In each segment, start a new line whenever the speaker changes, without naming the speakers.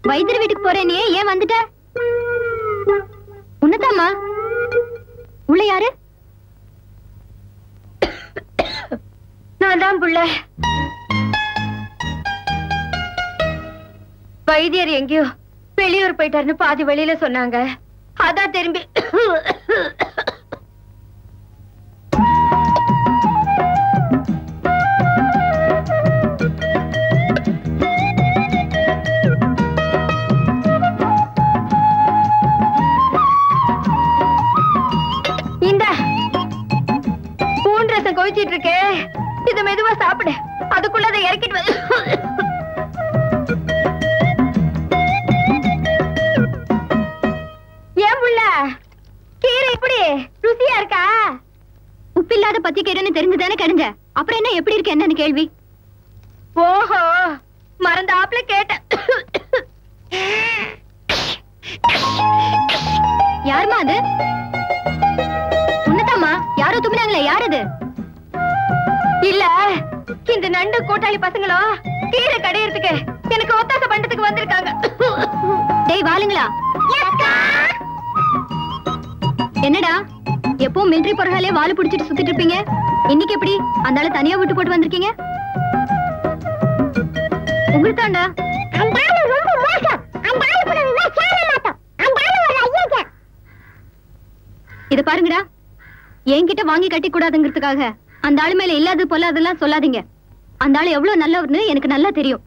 வைத்தியர் வீட்டுக்கு போறேனே ஏன் வந்துட்ட? உன்னதாமா உள்ள யாரு?
நான் தான் புள்ள. வைத்தியர் எங்கேயோ வெளியூர் போயிட்டாருன்னு பாதி வெளியில சொன்னாங்க. அதான் திரும்பி இந்த பூண்டு ரசம் கொதிச்சிட்டு இருக்கே, இத மெதுவா சாப்பிடு. அதுக்குள்ள அதை இறக்கிட்டு கீரை எப்படி ருசியா இருக்கா?
உப்பில்லாத பச்சை கீரைன்னு தெரிஞ்சுதானே கடிஞ்ச. அப்புறம் என்ன எப்படி இருக்கு என்னன்னு கேள்வி?
ஓஹோ, மறந்தாப்புல கேட்ட.
யாருமா அது? உன்னதாமா யாரோ தும்பினாங்களே, யார் அது?
இல்ல, இந்த நண்டு கூட்டாளி பசங்களும் கீரை கடையறதுக்கு எனக்கு ஒத்தாசை பண்றதுக்கு வந்திருக்காங்க.
டேய் வாளுங்களா, என்னடா எப்பவும் மிலிட்டரி போறாலே வாளு பிடிச்சிட்டு சுத்திட்டு இருப்பீங்க, இன்னைக்கு எப்படி அந்த ஆளு தனியா விட்டு போட்டு வந்திருக்கீங்க? உங்களுக்கு தாண்டா இத பாருங்கடா, என்கிட்ட வாங்கி கட்டி கூடாதுங்கிறதுக்காக அந்த ஆளு மேல இல்லாத போல அதெல்லாம் சொல்லாதீங்க. அந்த ஆளு எவ்வளவு நல்லவர்னு எனக்கு நல்லா தெரியும்.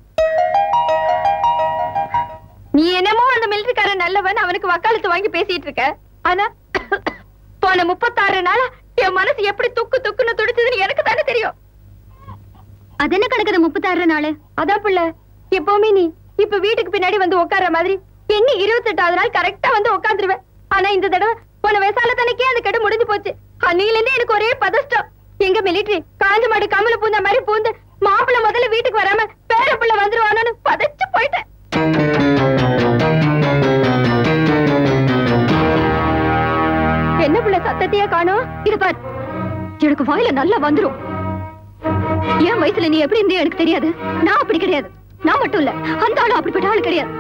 நீ என்னமோ அந்த மிலிட்டரிக்காரன் நல்லவன் அவனுக்கு வக்காலத்து வாங்கி பேசிட்டு இருக்க. ஆனா போன 36 நாளா என் மனசு எப்படி துக்கு துக்குன்னு துடிச்சதுன்னு எனக்கு தானே தெரியும்.
அது என்ன கணக்குது 36 நாள்?
அதான் புள்ள, எப்பவுமே நீ இப்ப வீட்டுக்கு பின்னாடி வந்து உட்கார்ற மாதிரி எண்ணி 28வது நாள் கரெக்டா வந்து உட்காந்துருவேன். ஆனா இந்த தடவை போன வயசால தனக்கே அந்த கடை முடிஞ்சு போச்சு. அன்னையில இருந்து எனக்கு ஒரே பதஷ்டம். எங்க மிலிட்டரி காஞ்ச மாடு கமல பூந்த மாதிரி பூந்து மாப்பிள்ள முதல்ல வீட்டுக்கு வராம பேர பிள்ள வந்துருவானு பதச்சு போயிட்டேன். என்ன புள்ள சத்தத்தையே காணோம்?
இது பார், எனக்கு வாயில நல்லா வந்துரும். என் வயசுல நீ எப்படி இருந்தே எனக்கு தெரியாது. நான் அப்படி கிடையாது. நான் மட்டும் இல்ல, அந்த ஆளு அப்படிப்பட்ட ஆளு கிடையாது.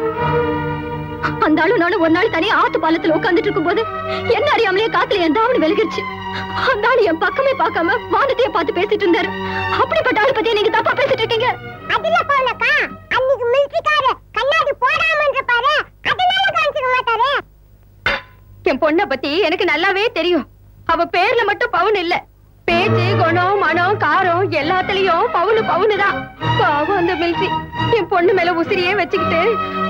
அந்த ஆளு நானும் ஒரு நாள் தனியா ஆத்து பாலத்துல உட்காந்துட்டு இருக்கும் போது என்ன அறியாமலே காத்துல என் தாவணி விலகிருச்சு. அந்த ஆளு என் பக்கமே பார்க்காம வானத்தையே பார்த்து பேசிட்டு இருந்தாரு. அப்படிப்பட்ட ஆளு பத்தி நீங்க தப்பா பேசிட்டு இருக்கீங்க.
அதுல போலக்கா அன்னைக்கு மிலிட்டரிக்கார கண்ணாடி போடாமன்ற பாரு, அதனால காமிச்சிக்க மாட்டாரு.
என் பொண்ண பத்தி எனக்கு நல்லாவே தெரியும். அவ பேர்ல மட்டும் பவுன் இல்ல, பேச்சு குணம் மனம் காரம் எல்லாத்துலயும் பவுனு தான். பாவம் அந்த மிலிட்டரி என் பொண்ணு மேல உசிரியே வச்சுக்கிட்டு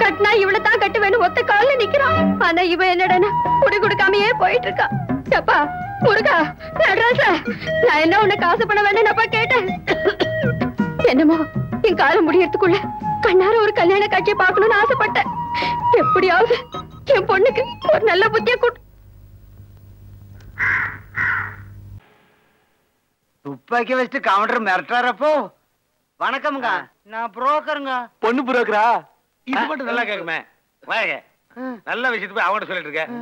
கட்டினா இவளதான் கட்டுவேன்னு ஒத்த கால்ல நிக்கிறான். ஆனா இவ என்னடா குடி குடுக்காமையே போயிட்டு இருக்கா. அப்பா முருகா நடராச, நான் என்ன உன்னை காசு பண்ண வேண்டாம்ப்பா கேட்டேன். என்னமோ என் காலம் முடியறதுக்குள்ள கண்ணார ஒரு கல்யாண காட்சியை பார்க்கணும்னு ஆசைப்பட்டேன். எப்படியாவது என் பொண்ணுக்கு ஒரு நல்ல புத்திய கூட்டு.
துப்பாக்கி வச்சுட்டு கவுண்டர் மிரட்டாரப்போ. வணக்கம்ங்க, நான் புரோக்கருங்க.
பொண்ணு புரோக்கரா?
இது மட்டும் நல்லா கேக்குமே. வாங்க, நல்ல விஷயத்து போய் அவங்கள்ட்ட சொல்லிட்டு இருக்கேன்.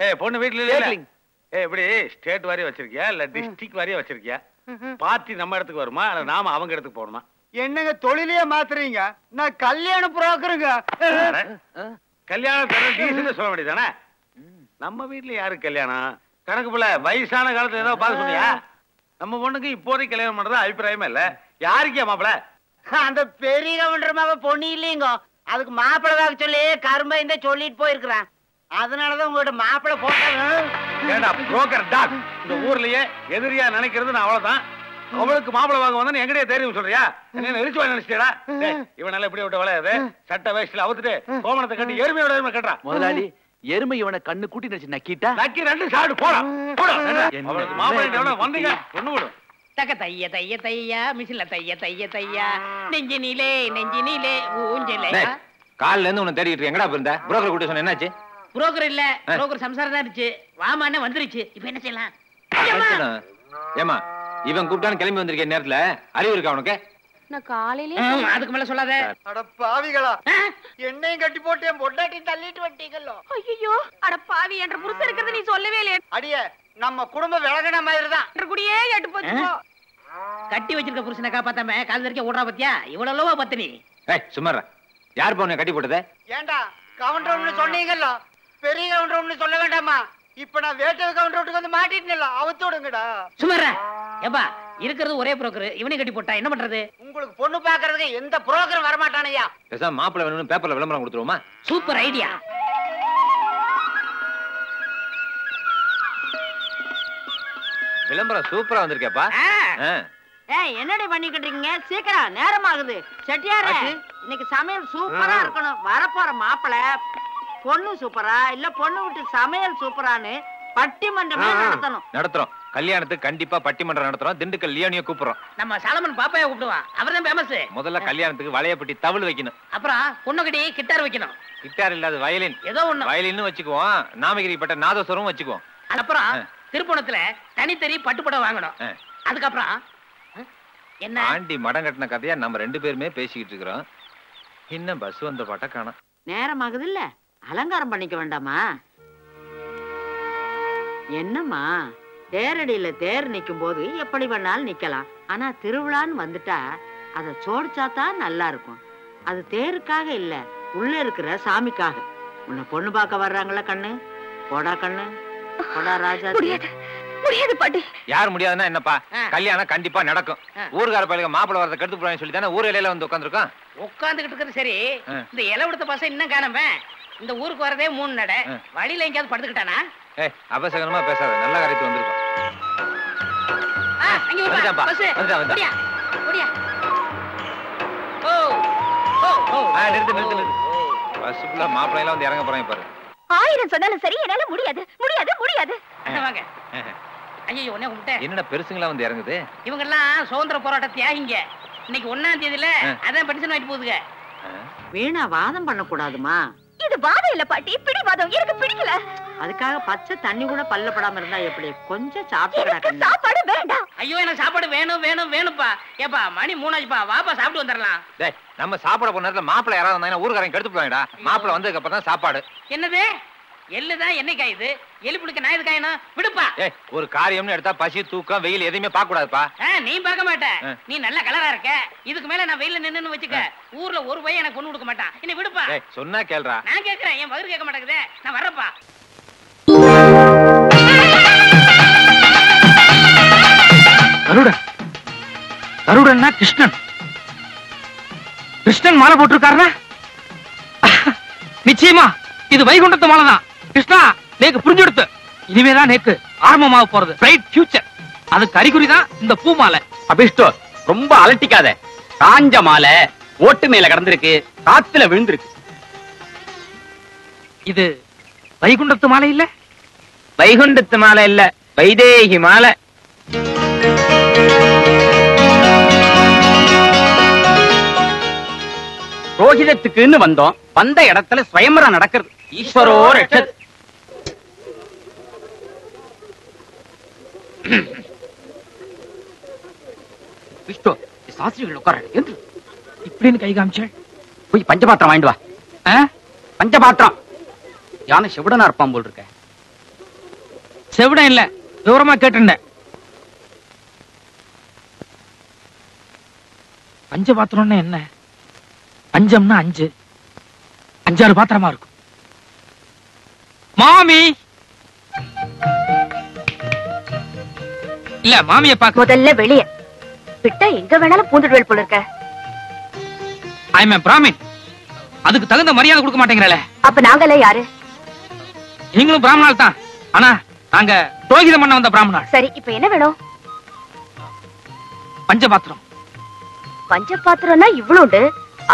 ஏய் பொண்ணு வீட்டுல இல்ல? ஏய் இப்படி ஸ்டேட் வாரியா வச்சிருக்கியா இல்ல டிஸ்ட்ரிக்ட் வாரியா வச்சிருக்கியா? பார்ட்டி நம்ம இடத்துக்கு வருமா இல்ல நாம அவங்க இடத்துக்கு போகணுமா? என்னங்க தொழிலையே மாத்துறீங்க? நான் கல்யாண புரோக்கருங்க. கல்யாணம் டீசன்ட் சொல்ல வேண்டியதானே? நம்ம வீட்டுல யாருக்கு கல்யாணம்? கணக்கு போல வயசான காலத்துல ஏதாவது பார்க்க சொன்னியா? நம்ம பொண்ணுக்கு இப்போதைக்கு கல்யாணம் பண்றது அபிப்பிராயமே இல்ல. யாருக்கே மாப்பிள?
அந்த பெரிய கவுண்டர் பொண்ணு இல்லைங்க, அதுக்கு மாப்பிளை வாங்க சொல்லி கரும்பை இந்த சொல்லிட்டு போயிருக்கிறான். அதனாலதான் உங்கள்கிட்ட மாப்பிளை
ஏண்டா புரோக்கர் டாக், இந்த ஊர்லயே எதிரியா நினைக்கிறது நான் அவ்வளவுதான். அவளுக்கு மாப்பிளை வாங்க வந்தா எங்கடைய தெரியும் சொல்றியா? என்ன எரிச்சுவா நினைச்சிட்டா? இவனால இப்படி விட்ட வளையாது சட்ட வயசுல அவுத்துட்டு கோமணத்தை கட்டி எருமையோட எருமை கட்டுறான்.
முதலாளி எருமை இவனை கண்ணு கூட்டி நினைச்சு நக்கிட்டா
நக்கி ரெண்டு சாடு போடா போடா. அவளுக்கு மாப்பிளை வந்தீங்க ஒண்ணு விடும்.
தக்க தைய தைய தையா மிஷின்ல தைய தைய தையா நெஞ்சினிலே நெஞ்சினிலே ஊஞ்சலே.
காலைல இருந்து உன்னை தேடிட்டு எங்கடா இருந்த? புரோக்கர் கூட்ட சொன்ன என்னாச்சு?
புரோக்கர் இல்ல, புரோக்கர் சம்சாரம் தான் இருந்துச்சு. வாமானே வந்துருச்சு. இப்ப என்ன செய்யலாம்?
ஏமா இவன் கூப்பிட்டான்னு கிளம்பி வந்திருக்க நேரத்துல அறிவு இருக்கா உனக்கு?
நான் காலையிலே
அதுக்கு மேல சொல்லாத.
அட பாவிகளா, என்னையும் கட்டி போட்டு என் பொண்டாட்டியும் தள்ளிட்டு வந்துட்டீங்களோ.
ஐயோ அட பாவி, என்ற புருஷன் இருக்கிறது நீ சொல்லவே இல்லையே.
அடியே நம்ம குடும்பம் விலகின மாதிரி தான்.
குடியே எட்டு போச்சு.
கட்டி வச்சிருக்க புருஷனை காப்பாத்தாம கால் வரைக்கும் ஓடுறா பத்தியா? இவ்வளவு பத்தினி.
சும்மாரா யார் பொண்ணு கட்டி போட்டது?
ஏண்டா கவுண்டர் சொன்னீங்கல்ல, பெரிய கவுண்டர் சொல்ல வேண்டாமா? இப்ப நான் வேட்டை கவுண்டருக்கு வந்து மாட்டிட்டேன்ல, அவுத்து விடுங்கடா.
சுமாரா ஏப்பா, இருக்கிறது ஒரே புரோக்கர், இவனை கட்டி போட்டா என்ன பண்றது?
உங்களுக்கு பொண்ணு பாக்குறதுக்கு எந்த புரோக்கரும் வரமாட்டானையா?
பேசாம மாப்பிள்ளை வேணும்னு பேப்பர்ல விளம்பரம் கொடுத்துருவோமா?
Super idea.
விளம்பரம் சூப்பரா வந்திருக்கேப்பா.
என்னடி பண்ணிக்கிட்டு இருக்கீங்க? சீக்கிரம் நேரம் ஆகுது. செட்டியார இன்னைக்கு சமையல் சூப்பரா இருக்கணும். வரப்போற மாப்பிளை பொண்ணு சூப்பரா இல்ல பொண்ணு விட்டு சமையல் சூப்பரான்னு பட்டிமன்றமே நடத்தணும்.
நடத்துறோம். கல்யாணத்துக்கு கண்டிப்பா பட்டிமன்றம் நடத்துறோம். திண்டுக்கல் லியோனிய கூப்பிடுறோம்.
நம்ம சாலமன் பாப்பாய கூப்பிடுவான், அவர்தான் ஃபேமஸ்.
முதல்ல கல்யாணத்துக்கு வளையப்பட்டி தவுள் வைக்கணும்.
அப்புறம் பொண்ணுகிட்டி கிட்டார் வைக்கணும்.
கிட்டார் இல்லாத வயலின்
ஏதோ ஒண்ணு.
வயலின்னு வச்சுக்குவோம். நாமகிரிப்பட்ட நாதஸ்வரம் வச்சுக்குவோம்.
அப்புறம் திருப்பணத்துல தனித்தறி பட்டுப்படம் வாங்கணும். அதுக்கப்புறம் என்ன
ஆண்டி மடம் கட்டின கதையா நம்ம 2 பேருமே பேசிக்கிட்டு இருக்கிறோம். இன்னும் பஸ் வந்த பாட்ட காணோம்.
நேரம் ஆகுது இல்ல, அலங்காரம் பண்ணிக்க வேண்டாமா? என்னம்மா, தேரடியில தேர் நிக்கும் போது எப்படி வேணாலும் நிக்கலாம். ஆனா திருவிழான்னு வந்துட்டா அதை சோடிச்சாதான் நல்லா இருக்கும். அது தேருக்காக இல்ல, உள்ள இருக்கிற சாமிக்காக. உன்னை பொண்ணு பார்க்க வர்றாங்களா கண்ணு? போடா கண்ணு, போடா ராஜா.
முடியாது பாட்டி.
யார் முடியாதுன்னா என்னப்பா? கல்யாணம் கண்டிப்பா நடக்கும். ஊர்கார பையங்க மாப்பிள்ளை வரத கெடுத்து போறான்னு சொல்லி தானே ஊர் இலையில வந்து உட்காந்துருக்கோம்.
உட்காந்துக்கிட்டு இருக்கிறது சரி, இந்த இலை விடுத்த பசங்க இன்னும் காணாம. இந்த ஊருக்கு வரதே 3 நடை. வழியில எங்கேயாவது படுத்துக்கிட்டானா?
அபசகனமா பேசாத, நல்ல காரியத்துக்கு வந்திருக்கோம். மாப்பிள்ளை எல்லாம் வந்து இறங்க போறாங்க பாரு.
1000 சொன்னாலும் சரி, என்னால முடியாது முடியாது முடியாது.
வாங்க. ஐயோ ஒண்ணே கும்பிட்டேன்.
என்னடா பெருசுங்களா வந்து இறங்குது?
இவங்க எல்லாம் சுதந்திர போராட்ட தியாகிங்க. இன்னைக்கு 1ஆம் தேதியில அதான் பென்ஷன் வாங்கிட்டு போகுதுங்க.
வீணா வாதம் பண்ண கூடாதுமா.
இது வாதம் இல்ல பாட்டி, பிடிவாதம். எனக்கு பிடிக்கல.
அதுக்காக பச்சை தண்ணி கூட பல்லப்படாம இருந்தா எப்படி? கொஞ்சம் சாப்பிட்டு
சாப்பாடு வேண்டாம்.
ஐயோ எனக்கு சாப்பாடு வேணும் வேணும் வேணும்பா. ஏப்பா மணி 3 ஆச்சுப்பா, வாப்பா சாப்பிட்டு வந்துடலாம்.
நம்ம சாப்பிட போன நேரத்துல மாப்பிள்ளை யாராவது வந்தாங்கன்னா ஊருக்காரங்க கெடுத்து போவாங்கடா. மாப்பிள்ளை வந்ததுக்கு அப்புறம் தான் சாப்பாடு.
என்னது? எள்ளுதான் என்ன காயுது? எள்ளு புளிக்க நான் எது காயணும்? விடுப்பா.
ஒரு காரியம்னு எடுத்தா பசி தூக்கம் வெயில் எதையுமே பார்க்க கூடாதுப்பா.
நீ பார்க்க மாட்ட. நீ நல்ல கலரா இருக்க. இதுக்கு மேல நான் வெயில நின்னு வச்சுக்க, ஊர்ல ஒரு பையன் எனக்கு பொண்ணு கொடுக்க மாட்டான். என்ன விடுப்பா.
சொன்னா கேள்றா.
நான் கேக்குறேன், என் வயிறு கேட்க மாட்டேங்குதே. நான் வர்றப்பா.
கருடன் கருடன்னா கிருஷ்ணன். கிருஷ்ணன் மாலை போட்டிருக்காருன்னா நிச்சயமா இது வைகுண்டத்து மாலை தான். கிருஷ்ணா, நேக்கு புரிஞ்செடுத்து. இனிமேதான் நேக்கு ஆரம்பமாக போறது பிரைட் ஃபியூச்சர். அதுக்கு அறிகுறி தான் இந்த பூ மாலை.
அபிஷ்டோ, ரொம்ப அலட்டிக்காத. காஞ்ச மாலை ஓட்டு மேல கடந்திருக்கு, காத்துல விழுந்திருக்கு.
இது வைகுண்டத்து மாலை இல்ல?
வைகுண்டத்து மாலை இல்ல, வைதேகி மாலை. ரோஹிதத்துக்குன்னு வந்தோம். வந்த இடத்துல ஸ்வயம்பரம் நடக்கிறது. ஈஸ்வரோ ரட்சத். விஷ்ணு, சாஸ்திரிகள் உட்கார என்று
இப்படின்னு கை காமிச்சாள்.
போய் பஞ்சபாத்திரம் வாங்கிட்டு வா. பஞ்சபாத்திரம். யானை செவிடனா இருப்பான் போல் இருக்க.
செவிடம் இல்ல, விவரமா கேட்டுண்டேன். பஞ்சபாத்திரம்னா என்ன? பஞ்சம்னா 5, 5-6 பாத்திரமா இருக்கும். மாமி இல்ல, மாமியை பார்க்க.
முதல்ல வெளிய விட்டா எங்க வேணாலும் பூந்துடுவேல் போல இருக்க.
I am Brahmin. அதுக்கு தகுந்த மரியாதை கொடுக்க மாட்டேங்கிறல.
அப்ப நாங்கெல்லாம் யாரு?
நீங்களும் பிராமணால் தான். ஆனா நாங்க புரோகிதம் பண்ண வந்த பிராமணால்.
சரி, இப்ப என்ன வேணும்?
பஞ்சபாத்திரம்.
பஞ்சபாத்திரம்னா இவ்வளவு,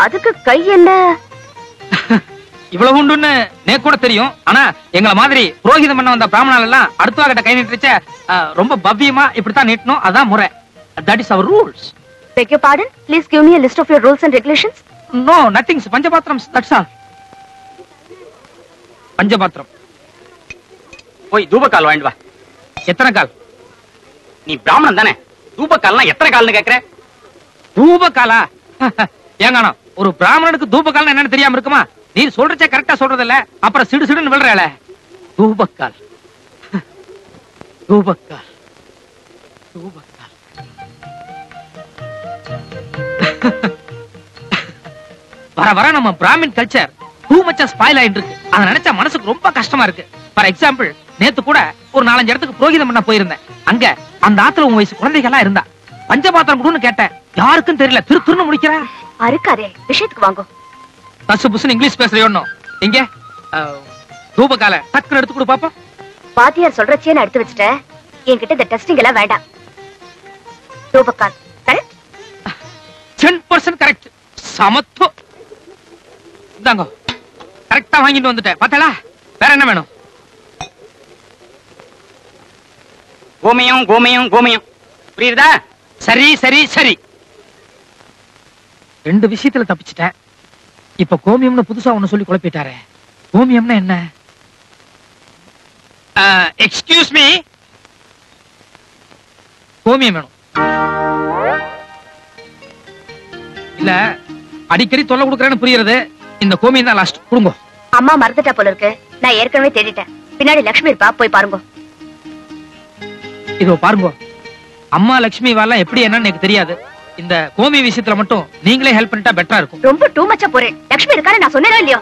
அதுக்கு கை என்ன?
இவ்வளவு உண்டுன்னு நேக்கு கூட தெரியும். ஆனா எங்களை மாதிரி புரோகிதம் பண்ண வந்த பிராமணால் எல்லாம் அடுத்த கிட்ட கை நீட்டுச்ச ரொம்ப பவ்யமா இப்படித்தான் நீட்டணும். அதான் முறை. That is our rules.
Beg your pardon? Please give me a list of your rules and regulations.
No, nothing. பஞ்சபாத்திரம், that's all. பஞ்சபாத்திரம்.
போய் தூபக்கால் வாங்கிட்டு வா.
எத்தனை கால்?
நீ பிராமணன் தானே, தூபக்கால்னா எத்தனை கால்னு கேக்குற?
தூபக்காலா? ஏங்கானோ, ஒரு பிராமணனுக்கு தூபக்கால் என்னன்னு தெரியாம இருக்குமா? நீ சொல்றச்ச கரெக்டா சொல்றது இல்ல, அப்புறம் சிடு சிடுன்னு விழுறல. தூபக்கால், தூபக்கால், தூபக்கால். வர வர நம்ம பிராமின் கல்ச்சர் டூ மச்சா ஸ்பாயில் ஆயிட்டு இருக்கு. அதை நினைச்சா மனசுக்கு ரொம்ப கஷ்டமா இருக்கு. ஃபார் எக்ஸாம்பிள், நேத்து கூட ஒரு 4-5 இடத்துக்கு புரோகிதம் பண்ண போயிருந்தேன். அங்க அந்த ஆத்துல உன் வயசு குழந்தைகள்லாம் இருந்தா. பஞ்சபாத்திரம் கொடுன்னு கேட்டேன், யாருக்கும் தெரியல. திருன்னு முடிக்கிறேன்.
அறுக்காதே, விஷயத்துக்கு வாங்கோ.
பசு புசுன்னு இங்கிலீஷ் பேசுறியோன்னு இங்க ரூபகால டக்குன்னு எடுத்து கொடு பாப்போம்.
பாத்தியார் சொல்றச்சே நான் எடுத்து வச்சுட்டேன். என்கிட்ட இந்த டெஸ்டிங் எல்லாம் வேண்டாம். ரூபகால் கரெக்ட்,
10% கரெக்ட். சமத்து. இந்தாங்க, கரெக்டா வாங்கிட்டு வந்துட்டேன். பார்த்தா வேற என்ன வேணும்?
கோமியம் கோமியம் கோமியம். புரியுதா?
சரி சரி சரி. 2 விஷயத்துல தப்பிச்சிட்டேன். இப்ப கோமியம்னு புதுசா ஒண்ணு சொல்லி குழப்பிட்டாரே. கோமியம்னா என்ன? எக்ஸ்கியூஸ் மீ, கோமியம் வேணும். இல்ல அடிக்கடி தொல்லை கொடுக்கறேன்னு புரியுறது. இந்த கோமியம் தான் லாஸ்ட். கொடுங்க.
அம்மா மறந்துட்டா போல இருக்கு. நான் ஏற்கனவே தேடிட்டேன். பின்னாடி லட்சுமி இருப்பா, போய் பாருங்க.
இதோ பாருங்க, அம்மா லட்சுமி வாலாம் எப்படி என்னன்னு எனக்கு தெரியாது. இந்த கோமி விஷயத்துல மட்டும் நீங்களே ஹெல்ப் பண்ணிட்டா பெட்டரா இருக்கும்.
ரொம்ப டூ மச்சா போறேன். லட்சுமி இருக்காரு, நான் சொன்னேனோ இல்லையோ.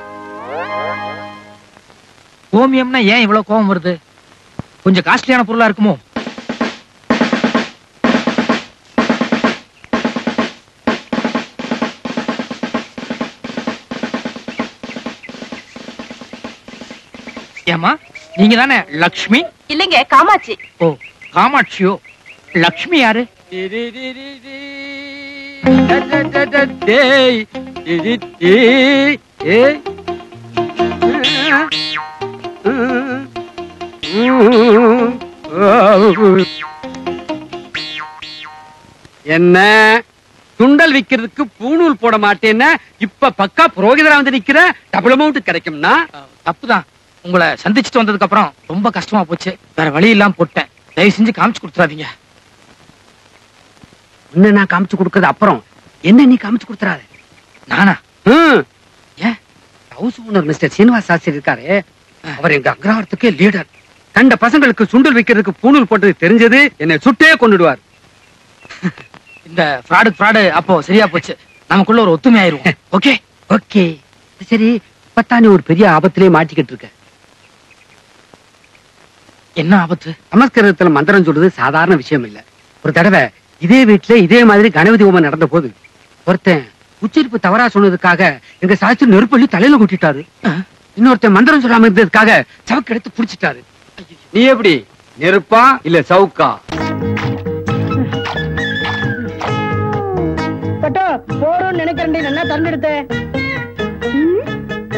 கோமியம்னா ஏன் இவ்வளவு கோவம் வருது? கொஞ்சம் காஸ்ட்லியான பொருளா இருக்குமோ? ஏமா, நீங்க தானே லக்ஷ்மி?
இல்லைங்க, காமாட்சி.
ஓ, காமாட்சியோ. லக்ஷ்மி யாரு?
என்ன சுண்டல் விக்கிறதுக்கு பூணூல் போட மாட்டேன்னா இப்ப பக்கா புரோகிதரா வந்து நிக்கிற. டபுள் அமௌண்ட் கிடைக்கும்னா?
தப்புதான். உங்களை சந்திச்சுட்டு வந்ததுக்கு அப்புறம் ரொம்ப கஷ்டமா போச்சு. வேற வழி இல்லாம போட்டேன். தயவு செஞ்சு காமிச்சு கொடுத்துறாதீங்க.
என்ன நான் காமிச்சு கொடுக்கறது அப்புறம், என்ன நீ காமிச்சு கொடுத்துறாத.
நானா?
ஏன், house owner mister Srinivas Sastri இருக்காரு, அவர் எங்க அக்ரஹாரத்துக்கே லீடர். கண்ட பசங்களுக்கு சுண்டல் வைக்கிறதுக்கு பூணூல் போட்டது தெரிஞ்சது என்னை சுட்டே கொண்டுடுவார்.
இந்த ஃப்ராடு அப்போ சரியா போச்சு. நமக்குள்ள ஒரு ஒத்துமை ஆயிருவோம். Okay
okay. சரி, இப்பத்தான் நீ ஒரு பெரிய ஆபத்திலே மாட்டிக்கிட்டு இருக்க.
என்ன ஆபத்து?
நமஸ்காரத்துல மந்திரம் சொல்றது சாதாரண விஷயம் இல்ல. ஒரு தடவை இதே வீட்டுல இதே மாதிரி கணபதி ஹோமம் நடந்த போது ஒருத்தன் உச்சரிப்பு தவறா சொன்னதுக்காக எங்க சாஸ்திரி நெருப்பள்ளி தலையில கூட்டிட்டாரு. இன்னொருத்தன் மந்திரம் சொல்லாம இருந்ததுக்காக சவுக்கு எடுத்து புடிச்சிட்டாரு. நீ எப்படி, நெருப்பா இல்ல சவுக்கா?
போறோம்னு நினைக்கிறேன். நல்லா தந்தெடுத்த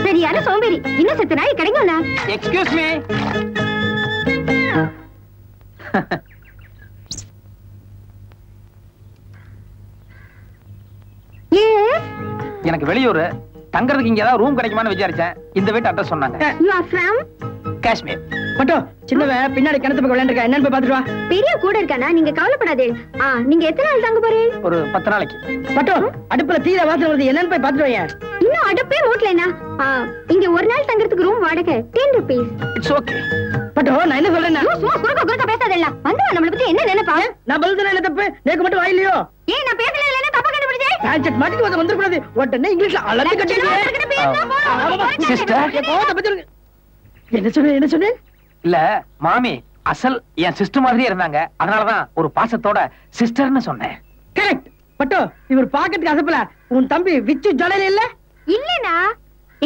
சரியான சோம்பேறி. இன்னும் செத்த நாய் கிடைக்கும்ல.
Excuse me. எனக்கு வெளியூர் தங்கறதுக்கு இங்க ஏதாவது ரூம் கிடைக்குமான்னு விசாரிச்சேன். இந்த வீட்டு அட்ரஸ் சொன்னாங்க.
You are from
Kashmir.
மட்டும் சின்னவன் பின்னாடி கிணத்து பக்கம் விளையாண்டுருக்கா. என்னன்னு போய் பாத்துட்டு வா.
பெரிய கூட இருக்கானா? நீங்க கவலைப்படாதே. நீங்க எத்தனை நாள் தங்க போறீங்க?
ஒரு 10 நாளைக்கு.
மட்டும் அடுப்புல தீர வாசனை வருது. என்னன்னு போய் பாத்துட்டு வாங்க.
இன்னும் அடுப்பே மூட்டலனா? இங்க ஒரு நாள் தங்கறதுக்கு ரூம் வாடகை 10 rupees.
It's okay.
மட்டும் நான் என்ன சொல்றேன்னா,
சும்மா குறுக்க பேசாதல்ல. வந்து நம்மள பத்தி என்ன நினைப்பா?
நான் பதில் சொன்னா என்ன தப்பு? நேக்கு மட்டும் வாயிலையோ?
ஏன் நான் பேசல இல்லனா தப்பா கண்டுபிடிச்சே?
பேட்ச் மாட்டிட்டு வந்து கூடாது. உடனே இங்கிலீஷ்ல அலறி கட்டிடுங்க. சிஸ்டர் என்ன சொன்னேன்?
இல்ல மாமி, அசல் என் சிஸ்டர் மாதிரியே இருந்தாங்க. அதனாலதான் ஒரு பாசத்தோட சிஸ்டர்னு சொன்னேன்.
கரெக்ட். மட்டும் இவர் பாக்கெட்டுக்கு அசப்பல. உன் தம்பி விச்சு ஜொலையில இல்ல?
இல்லனா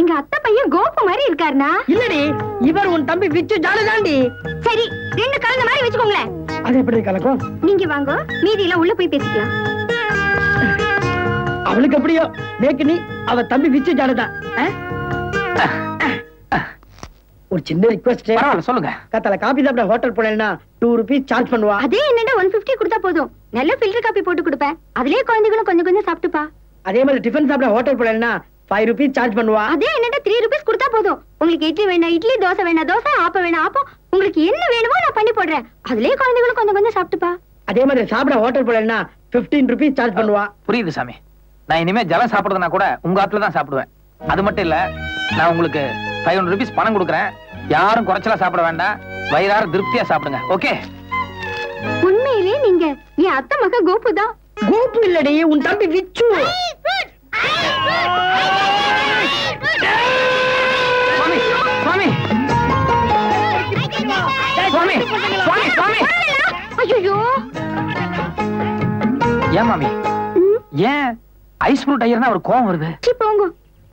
எங்க அத்தை பையன் கோபு மாதிரி இருக்காருனா?
இல்லடி, இவர் உன் தம்பி விச்சு ஜாலதாண்டி.
சரி, ரெண்டு கலந்த மாதிரி வெச்சுக்கோங்களே.
அது எப்படி கலக்கும்?
நீங்க வாங்க, மீதி எல்லாம் உள்ள போய் பேசிக்கலாம்.
அவளுக்கு எப்படியோ, நேக்கு நீ அவ தம்பி விச்சு ஜாலதான். ஒரு சின்ன ரிக்வெஸ்ட்.
சொல்லுங்க.
கத்தல காபி சாப்பிட ஹோட்டல் போனேன்னா 2 rupees சார்ஜ் பண்ணுவா.
அதே என்னடா 150 கொடுத்தா போதும். நல்ல ஃபில்டர் காபி போட்டு கொடுப்பேன். அதுலயே குழந்தைகளும் கொஞ்சம் கொஞ்சம் சாப்பிட்டுப்பா.
அதே மாதிரி டிஃபன் சாப்பிட ஹோட்டல் போனேன்னா 5 rupees சார்ஜ் பண்ணுவா.
அதே என்னடா 3 rupees கொடுத்தா போதும். உங்களுக்கு இட்லி வேணா இட்லி, தோசை வேணா தோசை, ஆப்பம் வேணா ஆப்பம், உங்களுக்கு என்ன வேணுமோ நான் பண்ணி போடுறேன். அதுலயே குழந்தைகளும் கொஞ்சம் கொஞ்சம் சாப்பிட்டுப்பா.
அதே மாதிரி சாப்பிட ஹோட்டல் போனேன்னா 15 rupees சார்ஜ் பண்ணுவா.
புரியுது சாமி. நான் இனிமே ஜலம் சாப்பிடுறதுனா கூட உங்க ஆத்துல தான் சாப்பிடுவேன். அது மட்டும் இல்ல, நான் உங்களுக்கு 500 rupees பணம் கொடுக்குறேன். யாரும் குறைச்சலா சாப்பிட வேண்டாம். வயிறார திருப்தியா சாப்பிடுங்க. ஓகே?
உண்மையிலே நீங்க என் அத்தை மக கோபு தான்.
கோபு இல்லடி, உன் தம்பி விச்சு.
ஏன் மாமி ஏன் ஐஸ் ஃப்ரூட் ஐயர்னா ஒரு கோவம் வருது?
போங்க,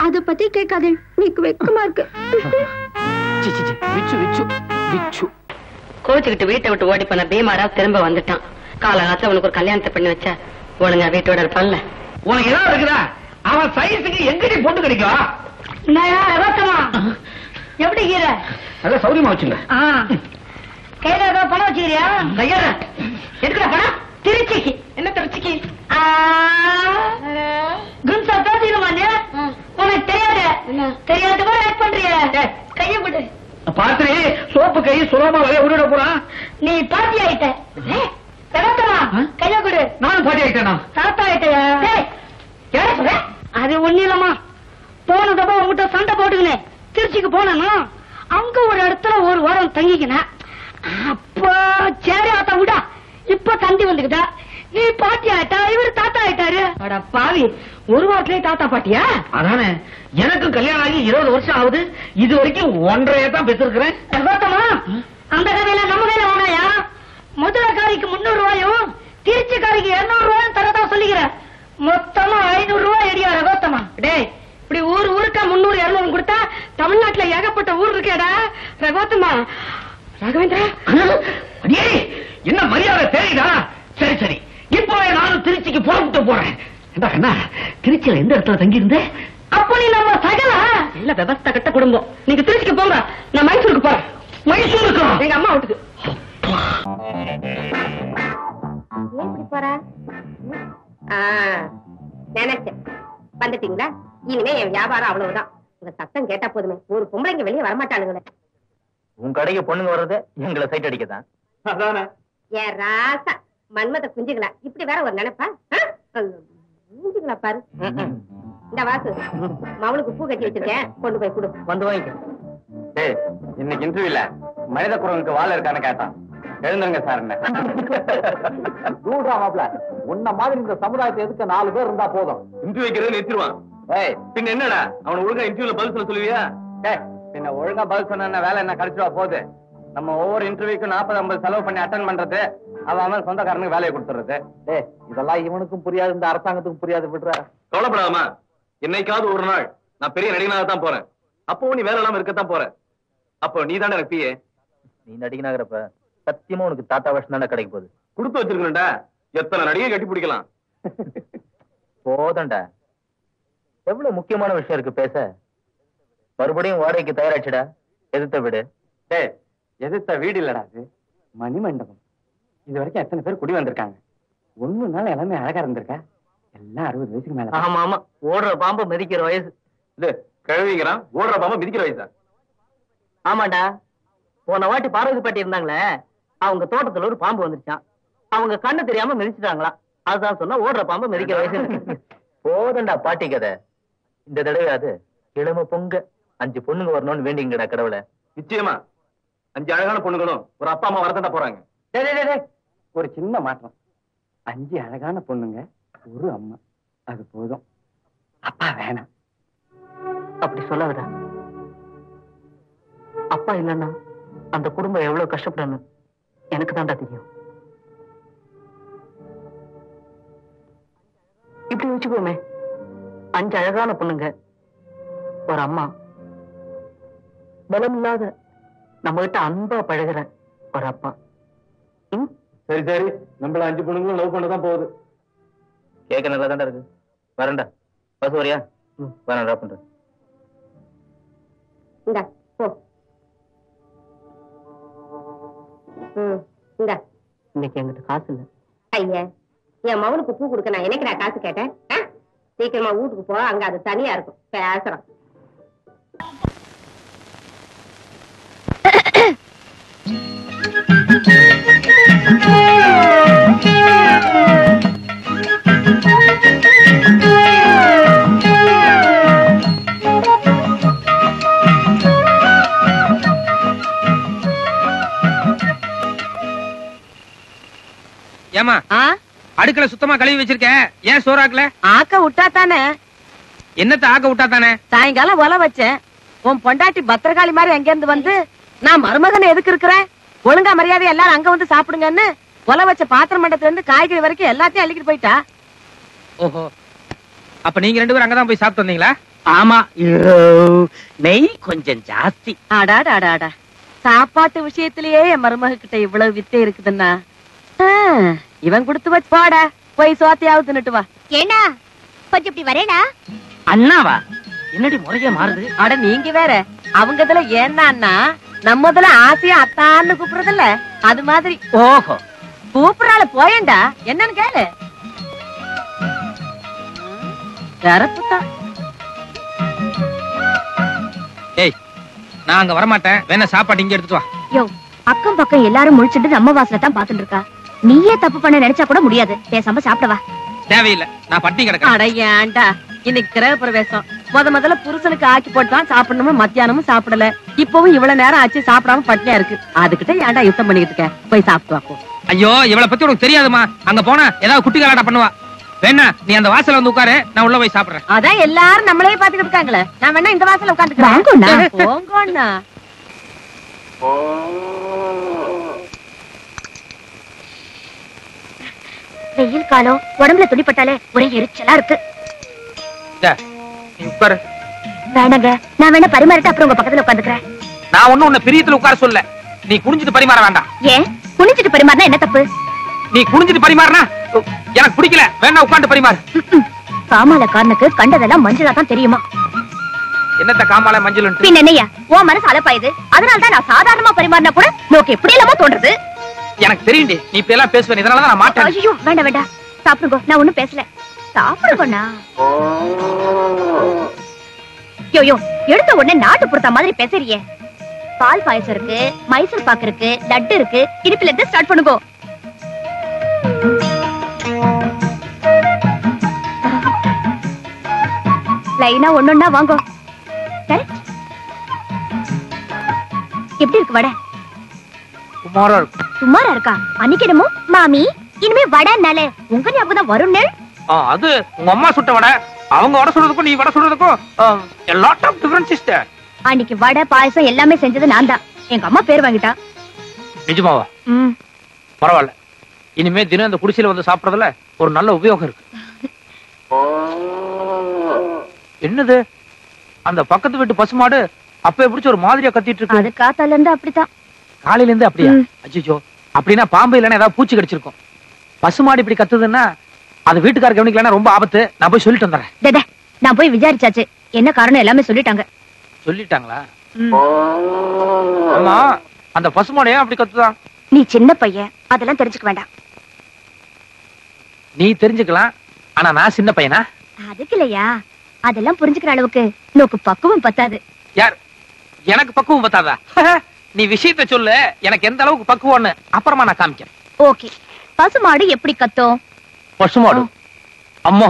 அத பத்தி கேட்காதே, நீக்கு வெக்கமா இருக்கு.
விச்சு விச்சு விச்சு
கோச்சுக்கிட்டு வீட்டை விட்டு ஓடி போன பீமாரா திரும்ப வந்துட்டான். காலகாலத்துல அவனுக்கு ஒரு கல்யாணத்தை பண்ணி வச்சா ஒழுங்கா வீட்டோட இருப்பான்ல.
உனக்கு ஏதாவது இருக்குதா? அவன் சைஸுக்கு எங்கடி பொண்ணு கிடைக்கும்?
எப்படி கீர
நல்ல சௌரியமா வச்சுங்க.
கையில ஏதோ பணம் வச்சுக்கிறியா? கையால எதுக்குற பணம்? திருச்சிக்கு. என்ன திருச்சிக்கு? குன்சா பேசிடுவானே, உனக்கு தெரியாது. தெரியாத மாதிரி ஆக்ட் பண்றிய. கைய விடு.
பாத்திரி சோப்பு கை சுலமா உருட போறான்.
நீ பாட்டி ஆயிட்ட. கைய கொடு.
நானும் பாட்டி ஆயிட்டேனா?
தாத்தா ஆயிட்டையா? அது ஒண்ணு இல்லம்மா. போன தப்பா உங்ககிட்ட சண்டை போட்டுக்கினேன். திருச்சிக்கு போனா அங்க ஒரு இடத்துல ஒரு வாரம் தங்கிக்கினேன். அப்ப சரி ஆத்தா விடா, இப்ப தந்தி வந்துக்கிட்டா. நீ பாட்டி ஆயிட்டா, இவரு தாத்தா ஆயிட்டாரு. அட பாவி, ஒரு வாரத்திலேயே தாத்தா பாட்டியா?
அதானே, எனக்கு கல்யாணம் ஆகி 20 வருஷம் ஆகுது. இது வரைக்கும் 1.5 தான் பெற்றிருக்கிறேன்.
அந்த கதையில நம்ம கையில வேணாயா? முதலக்காரிக்கு 300 ரூபாயும் திருச்சிக்காரிக்கு 200 ரூபாயும் தரதா சொல்லிக்கிற. மொத்தமா 500 ரூபாய் எடியா ரகோத்தமா? டேய், இப்படி ஊருக்கா 300 200 கொடுத்தா தமிழ்நாட்டுல ஏகப்பட்ட ஊர் இருக்கேடா ரகோத்தமா. ராகவேந்திரா,
என்ன மரியாதை தெரியுதா? சரி சரி, இப்பவே நானும் திருச்சிக்கு புறப்பட்டு போறேன். என்ன திருச்சியில எந்த இடத்துல தங்கி இருந்தேன்?
அப்ப நீ நம்ம சகல இல்ல விவஸ்த கட்ட குடும்பம். நீங்க திருச்சிக்கு போங்க, நான் மைசூருக்கு போறேன்.
மைசூருக்கு
எங்க அம்மா வீட்டுக்கு.
எப்படி போற? நினைச்சேன் வந்துட்டீங்களா? இனிமே என் வியாபாரம் அவ்வளவுதான். உங்க சத்தம் கேட்டா போதுமே, ஒரு பொம்பளைங்க வெளியே வரமாட்டானுங்களே.
உன் கடைக்கு பொண்ணுங்க வர்றது எங்களை சைட் அடிக்கதான்.
ஏன் ராசா மன்மத குஞ்சுங்களா, இப்படி வேற ஒரு நினைப்பா? குஞ்சுங்களா பாரு. இந்த வாசு, மவளுக்கு பூ கட்டி வச்சிருக்கேன், கொண்டு போய் கொடு.
வந்து வாங்கிக்க. இன்னைக்கு இன்டர்வியூல மனித குரங்குக்கு வாழ இருக்கான்னு கேட்டான். எழுந்துருங்க சார்.
மாப்ள, உன்ன மாதிரி இந்த சமுதாயத்தை எதுக்கு 4 பேர் இருந்தா போதும்.
இன்டர்வியூ வைக்கிறது நிறுத்திடுவான். பின்ன என்னடா, அவன் ஒழுங்கா இன்டர்வியூல பதில் சொல்ல சொல்லுவியா? பின்ன ஒழுங்கா பதில் சொன்ன வேலை என்ன கழிச்சுவா போகுது. நம்ம ஒவ்வொரு இன்டர்வியூக்கும் 40-50 செலவு பண்ணி அட்டன் பண்றது, அவன் சொந்தக்காரனுக்கு வேலையை கொடுத்துறது.
இதெல்லாம் இவனுக்கும் புரியாது, இந்த அரசாங்கத்துக்கும் புரியாது. விடுற,
கவலைப்படாமா. என்னைக்காவது ஒரு நாள் நான் பெரிய நடிகனாக தான் போறேன். அப்போ நீ வேலை இல்லாம இருக்கத்தான் போற. அப்போ நீ தானே எனக்கு பிஏ. நீ நடிகனாகிறப்ப சத்தியமா உனக்கு தாத்தா வருஷம் தானே கிடைக்க போகுது. கொடுத்து வச்சிருக்கணும்டா, எத்தனை நடிகை கட்டி பிடிக்கலாம். போதண்டா, எவ்வளவு முக்கியமான விஷயம் இருக்கு பேச. மறுபடியும் வாடகைக்கு தயாராச்சுடா. எதிர்த்த வீடு.
எதிர்த்த வீடு இல்லடா, அது மணிமண்டபம். இது வரைக்கும் எத்தனை பேர் குடி வந்திருக்காங்க. 1 நாள் எல்லாமே அழகா இருந்திருக்கா. எல்லாம் 60 வயசுக்கு மேல.
ஆமா ஆமா, ஓடுற பாம்பு மிதிக்கிற வயசு.
இது கழுவிக்கிறான், ஓடுற பாம்பு மிதிக்கிற வயசா?
ஆமாண்டா, போன வாட்டி பார்வதி பாட்டி இருந்தாங்களே, அவங்க தோட்டத்துல ஒரு பாம்பு வந்துருச்சான். அவங்க கண்ணு தெரியாம மிதிச்சுட்டாங்களா. அதுதான் சொன்னா ஓடுற பாம்பு மிதிக்கிற வயசு.
போதண்டா பாட்டி கதை. இந்த தடவை அது இளம பொங்க 5 பொண்ணுங்க வரணும்னு வேண்டிங்கடா கடவுளை. நிச்சயமா 5 அழகான பொண்ணுங்களும் ஒரு அப்பா அம்மா வரதாண்டா போறாங்க.
ஒரு சின்ன மாற்றம். 5 அழகான பொண்ணுங்க, ஒரு அம்மா, அது போதும். அப்பா வேணாம்.
அப்படி சொல்லாதடா. அப்பா இல்லன்னா அந்த குடும்பம் எவ்வளவு கஷ்டப்படணும் எனக்கு தான்டா தெரியும். இப்படி வச்சுக்கோமே, 5 அழகான பொண்ணுங்க, ஒரு அம்மா, பலம் இல்லாத நம்ம கிட்ட அன்பா பழகுற ஒரு அப்பா.
சரி சரி, நம்மள 5 பொண்ணுங்களும் லவ் பண்ணதான் போகுது. கேட்க நல்லா தாண்டா இருக்கு. வரேன்டா. பஸ் வரியா? வரேன், ட்ராப் பண்றேன்.
இந்தா போ. இந்தா.
இன்னைக்கு என்கிட்ட காசு இல்ல.
ஐயா, என் மவனுக்கு பூ கொடுக்க நான் என்னைக்கு நான் காசு கேட்டேன்? சீக்கிரமா வீட்டுக்கு போ, அங்க அது தனியா இருக்கும். பேசுறோம்.
ஏமா, அடுக்கல சுத்தமா கழுவி வச்சிருக்கேன், ஏன் சோறாக்கல?
ஆக்க விட்டா தானே.
என்னத்த ஆக்க விட்டா தானே?
சாயங்காலம் ஒல வச்சேன். உன் பொண்டாட்டி பத்திரகாளி மாதிரி எங்க இருந்து வந்து, நான் மருமகன் எதுக்கு இருக்கிறேன், ஒழுங்கா மரியாதை எல்லாரும் அங்க வந்து சாப்பிடுங்கன்னு ஒல வச்ச பாத்திரம் மண்டத்துல இருந்து காய்கறி வரைக்கும் எல்லாத்தையும் அள்ளிக்கிட்டு போயிட்டா.
ஓஹோ, அப்ப நீங்க 2 பேரும் அங்கதான் போய் சாப்பிட்டு வந்தீங்களா?
ஆமா, நெய் கொஞ்சம் ஜாஸ்தி.
அடாடாடாடா, சாப்பாட்டு விஷயத்திலேயே என் மருமக கிட்ட இவ்வளவு வித்தை இருக்குதுன்னா இவன் கொடுத்து வச்சு போடா, போய் சோத்தையாவது தின்னுட்டு வா.
ஏண்டா கொஞ்சம் இப்படி வரேடா.
அண்ணாவா? என்னடி முறைய மாறுது?
அட நீங்க வேற, அவங்க இதுல ஏன்னா நம்மதுல ஆசையா அத்தான்னு கூப்பிடுறதில்ல, அது மாதிரி.
ஓஹோ,
கூப்பிடறால போயேண்டா, என்னன்னு கேளு. தரப்புத்தான்.
ஏய், நான் அங்க வரமாட்டேன், வேணா சாப்பாடு இங்க எடுத்துட்டு வா.
யோ, அக்கம் பக்கம் எல்லாரும் முழிச்சிட்டு நம்ம வாசல தான் பாத்துட்டு இருக்கா. நீயே தப்பு பண்ண நினைச்சா கூட முடியாது. பேசாம சாப்பிடவா.
தேவையில்லை, நான் பட்டி கிடக்கிறேன்.
அட ஏன்டா, இன்னைக்கு கிரக பிரவேசம். முதல்ல புருஷனுக்கு ஆக்கி போட்டுதான் சாப்பிடணும், மத்தியானமும் சாப்பிடல. இப்பவும் இவ்வளவு நேரம் ஆச்சு சாப்பிடாம பட்டினியா இருக்கு. அதுகிட்ட ஏன்டா யுத்தம் பண்ணிக்கிட்டு இருக்க? போய் சாப்பிட்டு வாப்போ.
ஐயோ, இவளை பத்தி உனக்கு தெரியாதுமா. அங்க போனா ஏதாவது குட்டி கலாட்டா பண்ணுவா. வேணா நீ அந்த வாசல்ல வந்து உட்காரு, நான் உள்ள போய் சாப்பிடுறேன்.
அதான் எல்லாரும் நம்மளே பாத்துக்கிட்டு இருக்காங்களே, நான் வேணா இந்த வாசல்ல உட்காந்துக்கிறேன். போங்கண்ணா.
வெயில் காலம், உடம்புல துணிப்பட்டாலே ஒரே எரிச்சலா இருக்கு.
நீ உட்காரு.
வேணாங்க, நான் வேணா பரிமாறிட்டு அப்புறம் உங்க பக்கத்துல உட்காந்துக்கிறேன்.
நான் ஒண்ணும் உன்னை பிரியத்துல உட்கார சொல்ல. நீ குனிஞ்சிட்டு பரிமாற வேண்டாம்.
ஏன் குனிஞ்சிட்டு பரிமாறினா என்ன தப்பு?
நீ குனிஞ்சிட்டு பரிமாறினா எனக்கு பிடிக்கல. வேணா உட்காந்து பரிமாறு.
காமாலக்காரனுக்கு கண்டதெல்லாம் மஞ்சளா தான் தெரியுமா?
என்னத்த காமால மஞ்சள்?
பின் என்னையா உன் மனசு அலப்பாயுது. அதனாலதான் நான் சாதாரணமா பரிமாறினா கூட நோக்கு எப்படி எல்லாமோ தோன்றது.
எனக்கு தெரியுண்டி, நீ இப்ப எல்லாம் பேசுவேன். இதனாலதான் நான் மாட்டேன்.
ஐயோ, வேண்டாம் வேண்டாம், சாப்பிடுங்க. நான் ஒண்ணும் பேசல. சாப்பிடுங்கண்ணா. யோ, எடுத்த உடனே நாட்டு புறத்த மாதிரி பேசுறியே. பால் பாயசம் இருக்கு, மைசூர் பாக்கு இருக்கு, லட்டு இருக்கு. இடுப்புல இருந்து ஸ்டார்ட் பண்ணுங்க. லைனா ஒன்னொன்னா வாங்கோ. எப்படி இருக்கு வடை? சுமாரா இருக்கா? அன்னைக்கு என்னமோ மாமி இனிமே வடைனாலே உங்க ஞாபகம் தான் வரும்னு.
அது உங்க அம்மா சுட்ட வடை. அவங்க வடை சுடுறதுக்கும் நீ வடை சுடுறதுக்கும் a lot of difference is there.
அன்னைக்கு வடை பாயசம் எல்லாமே செஞ்சது நான் தான். எங்க அம்மா பேர் வாங்கிட்டா.
நிஜமாவா? பரவாயில்ல. இனிமே தினம் இந்த குடிசையில வந்து சாப்பிடறதுல ஒரு நல்ல உபயோகம் இருக்கு. என்னது அந்த பக்கத்து வீட்டு பசுமாடு அப்ப பிடிச்ச ஒரு மாதிரியா கத்திட்டு இருக்கு?
அது காத்தால இருந்து அப்படித்தான்.
காலையில இருந்து அப்படியா? அச்சோ, அப்படின்னா பாம்பு இல்லைன்னா ஏதாவது பூச்சி கடிச்சிருக்கும். பசுமாடு இப்படி கத்துதுன்னா அது வீட்டுக்கார கவனிக்கலன்னா ரொம்ப ஆபத்து. நான் போய் சொல்லிட்டு வந்துடுறேன்.
நான் போய் விசாரிச்சாச்சு, என்ன காரணம் எல்லாமே சொல்லிட்டாங்க.
சொல்லிட்டாங்களா? ஆமா, அந்த பசுமாடு ஏன் அப்படி கத்துதான்?
நீ சின்ன பையன், அதெல்லாம் தெரிஞ்சுக்க வேண்டாம்.
நீ தெரிஞ்சுக்கலாம், ஆனா நான் சின்ன பையனா?
அதுக்கு இல்லையா, அதெல்லாம் புரிஞ்சுக்கிற அளவுக்கு நோக்கு பக்குவம் பத்தாது.
யார்? எனக்கு பக்குவம் பத்தாதா? நீ விஷயத்த சொல்லு, எனக்கு எந்த அளவுக்கு பக்குவம்னு அப்புறமா நான் காமிக்கிறேன்.
ஓகே, பசுமாடு எப்படி கத்தும்?
பசுமாடு அம்மா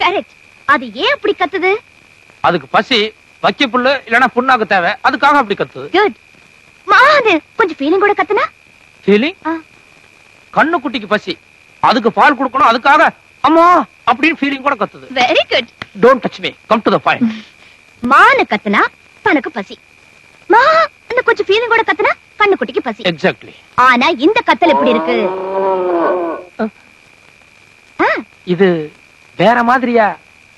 கரெக்ட். அது ஏன் அப்படி கத்துது?
அதுக்கு பசி, வைக்க புல்லு இல்லனா புண்ணாக்கு தேவை, அதுக்காக அப்படி கத்துது.
குட். மாது கொஞ்சம் ஃபீலிங் கூட கத்துனா?
ஃபீலிங்? கண்ணு குட்டிக்கு பசி, அதுக்கு பால் கொடுக்கணும், அதுக்காக அம்மா அப்படின்னு ஃபீலிங் கூட கத்துது.
Very good.
Don't touch me, come to the point.
மானு கத்துனா தனக்கு பசி, மா அந்த கொஞ்சம் ஃபீலிங் கூட கத்துனா கண்ணு குட்டிக்கு பசி.
எக்ஸாக்ட்லி.
ஆனா இந்த கத்தல் எப்படி இருக்கு?
இது வேற மாதிரியா?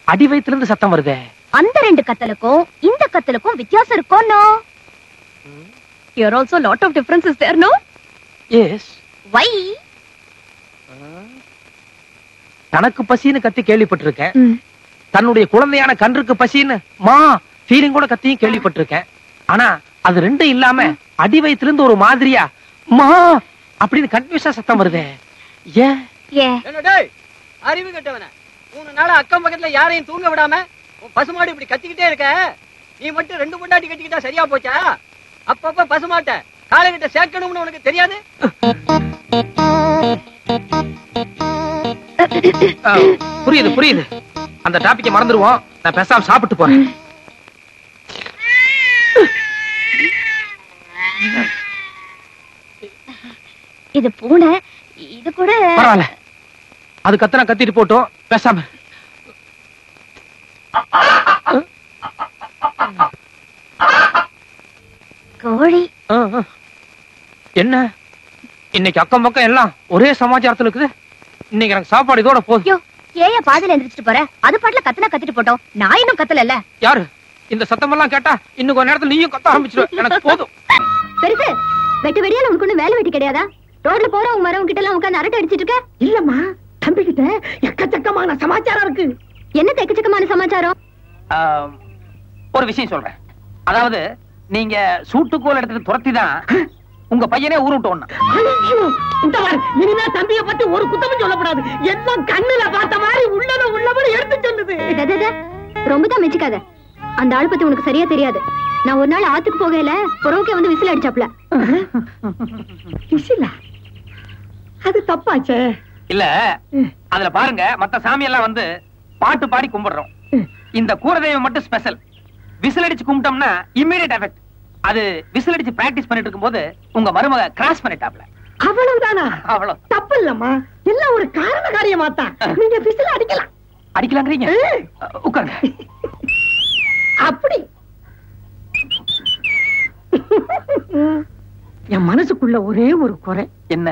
அடி வயித்துல இருந்து சத்தம் வருதே.
அந்த ரெண்டு கத்தலுக்கும் இந்த கத்தலுக்கும் வித்தியாசம் இருக்கும். No, here also lot of difference is there, no?
Yes.
Why?
தனக்கு பசின்னு கத்தி கேள்விப்பட்டிருக்கேன். தன்னுடைய குழந்தையான கன்றுக்கு பசின்னு மா ஃபீலிங் கூட கத்தியும் கேள்விப்பட்டிருக்கேன். ஆனா அது ரெண்டும் இல்லாம அடி வயித்துல இருந்து ஒரு மாதிரியா மா அப்படின்னு கன்ஃபியூஸா சத்தம் வருதே. ஏன்?
என்னடே அறிவு கட்டவன, 3 நாளா அக்கம் பக்கத்துல யாரையும் தூங்க விடாம பசுமாடு இப்படி கத்திக்கிட்டே இருக்க. நீ மட்டும் 2 பொண்டாட்டி கட்டிக்கிட்டா சரியா போச்சா? அப்பப்ப பசுமாட்ட காலகிட்ட சேர்க்கணும்னு உனக்கு தெரியாது?
புரியுது புரியுது. அந்த டாபிக்க மறந்துடுவோம். நான் பேசாம சாப்பிட்டு போறேன்.
இது பூனை, இது கூட
பரவாயில்ல. அது கத்தனா கத்திட்டு போட்டோம், பேசாம.
கோழி
என்ன இன்னைக்கு அக்கம் பக்கம் எல்லாம் ஒரே சமாச்சாரத்துல இருக்குது. இன்னைக்கு எனக்கு சாப்பாடு இதோட போதும்.
ஏயா பாதியில எந்திரிச்சிட்டு போற? அது பாட்டுல கத்துனா கத்திட்டு போட்டோம். நான் இன்னும் கத்தல.
யாரு இந்த சத்தமெல்லாம் கேட்டா இன்னும் கொஞ்ச நேரத்துல நீயும் கத்த ஆரம்பிச்சிரு. எனக்கு போதும்.
பெருசு வெட்டு வெடியால உனக்கு ஒண்ணு வேலை வெட்டி கிடையாதா? ரோட்ல போறவங்க மரவங்க கிட்ட எல்லாம் உட்கார்ந்து அரட்டை அடிச்சிட்டு இருக்க?
இல்லம்மா, தம்பி கிட்ட எக்கச்சக்கமான சமாச்சாரம் இருக்கு.
என்ன எக்கச்சக்கமான சமாச்சாரம்?
ஒரு விஷயம் சொல்றேன். அதாவது நீங்க சூட்டுக்கோல் எடுத்துட்டு துரத்திதான் உங்க பையனே ஊர் விட்டு ஒண்ணு.
இந்த மாதிரி இனிமே தம்பிய பத்தி ஒரு குத்தமும் சொல்லக்கூடாது. எல்லாம் கண்ணுல பார்த்த மாதிரி உள்ளபடி எடுத்து சொல்லுது.
ரொம்ப தான் மெச்சிக்காத. அந்த ஆள் பத்தி உனக்கு சரியா தெரியாது. நான் ஒரு நாள் ஆத்துக்கு போகையில புறவுக்கே வந்து விசில் அடிச்சாப்ல.
விசிலா? அது தப்பாச்சே.
இல்ல அதுல பாருங்க, மத்த சாமி எல்லாம் வந்து பாட்டு பாடி கும்பிடுறோம். இந்த கூரதெய்வம் மட்டும் ஸ்பெஷல். விசில் அடிச்சு கும்பிட்டோம்னா இம்மீடியட் எஃபெக்ட். அது விசில் அடிச்சு பிராக்டிஸ் பண்ணிட்டு இருக்கும்போது உங்க மருமக கிராஸ் பண்ணிட்டாப்ல.
அவ்வளவுதானா?
அவ்வளவு.
தப்பு இல்லம்மா, எல்லாம் ஒரு காரண காரியமாத்தான். நீங்க விசில் அடிக்கலாம்.
அடிக்கலாங்கிறீங்க? உட்காருங்க.
அப்படி என் மனசுக்குள்ள ஒரே ஒரு குறை.
என்ன?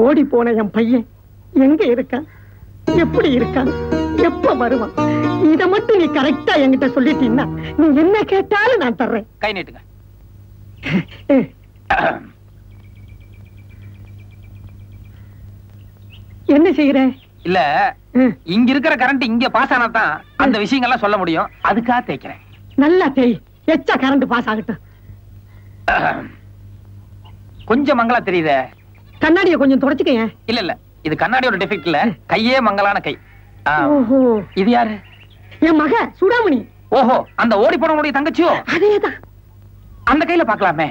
ஓடி போன என் பையன் எங்க இருக்கான், எப்படி இருக்கான், எப்ப வருவான்? இத மட்டும் நீ கரெக்டா என்கிட்ட சொல்லிட்டீங்கன்னா நீ என்ன கேட்டாலும் நான் தர்றேன்.
கை நீட்டுங்க.
என்ன செய்யற?
இல்ல இங்க இருக்கிற கரண்ட் இங்க பாஸ் ஆனாதான் அந்த விஷயங்கள்லாம் சொல்ல முடியும். அதுக்காக தேய்க்கிறேன்.
நல்லா தேய். எச்சா கரண்ட் பாஸ் ஆகட்டும்.
கொஞ்சம் மங்களா தெரியுதே.
கண்ணாடியை கொஞ்சம் தொடச்சுக்க.
இல்ல இல்ல, இது கண்ணாடியோட டிஃபெக்ட் இல்ல, கையே மங்கலான கை.
ஓஹோ,
இது யாரு?
என் மக சுடாமணி.
ஓஹோ, அந்த ஓடி போனவங்களுடைய தங்கச்சியோ?
அதேதான்.
அந்த கையில பாக்கலாமே.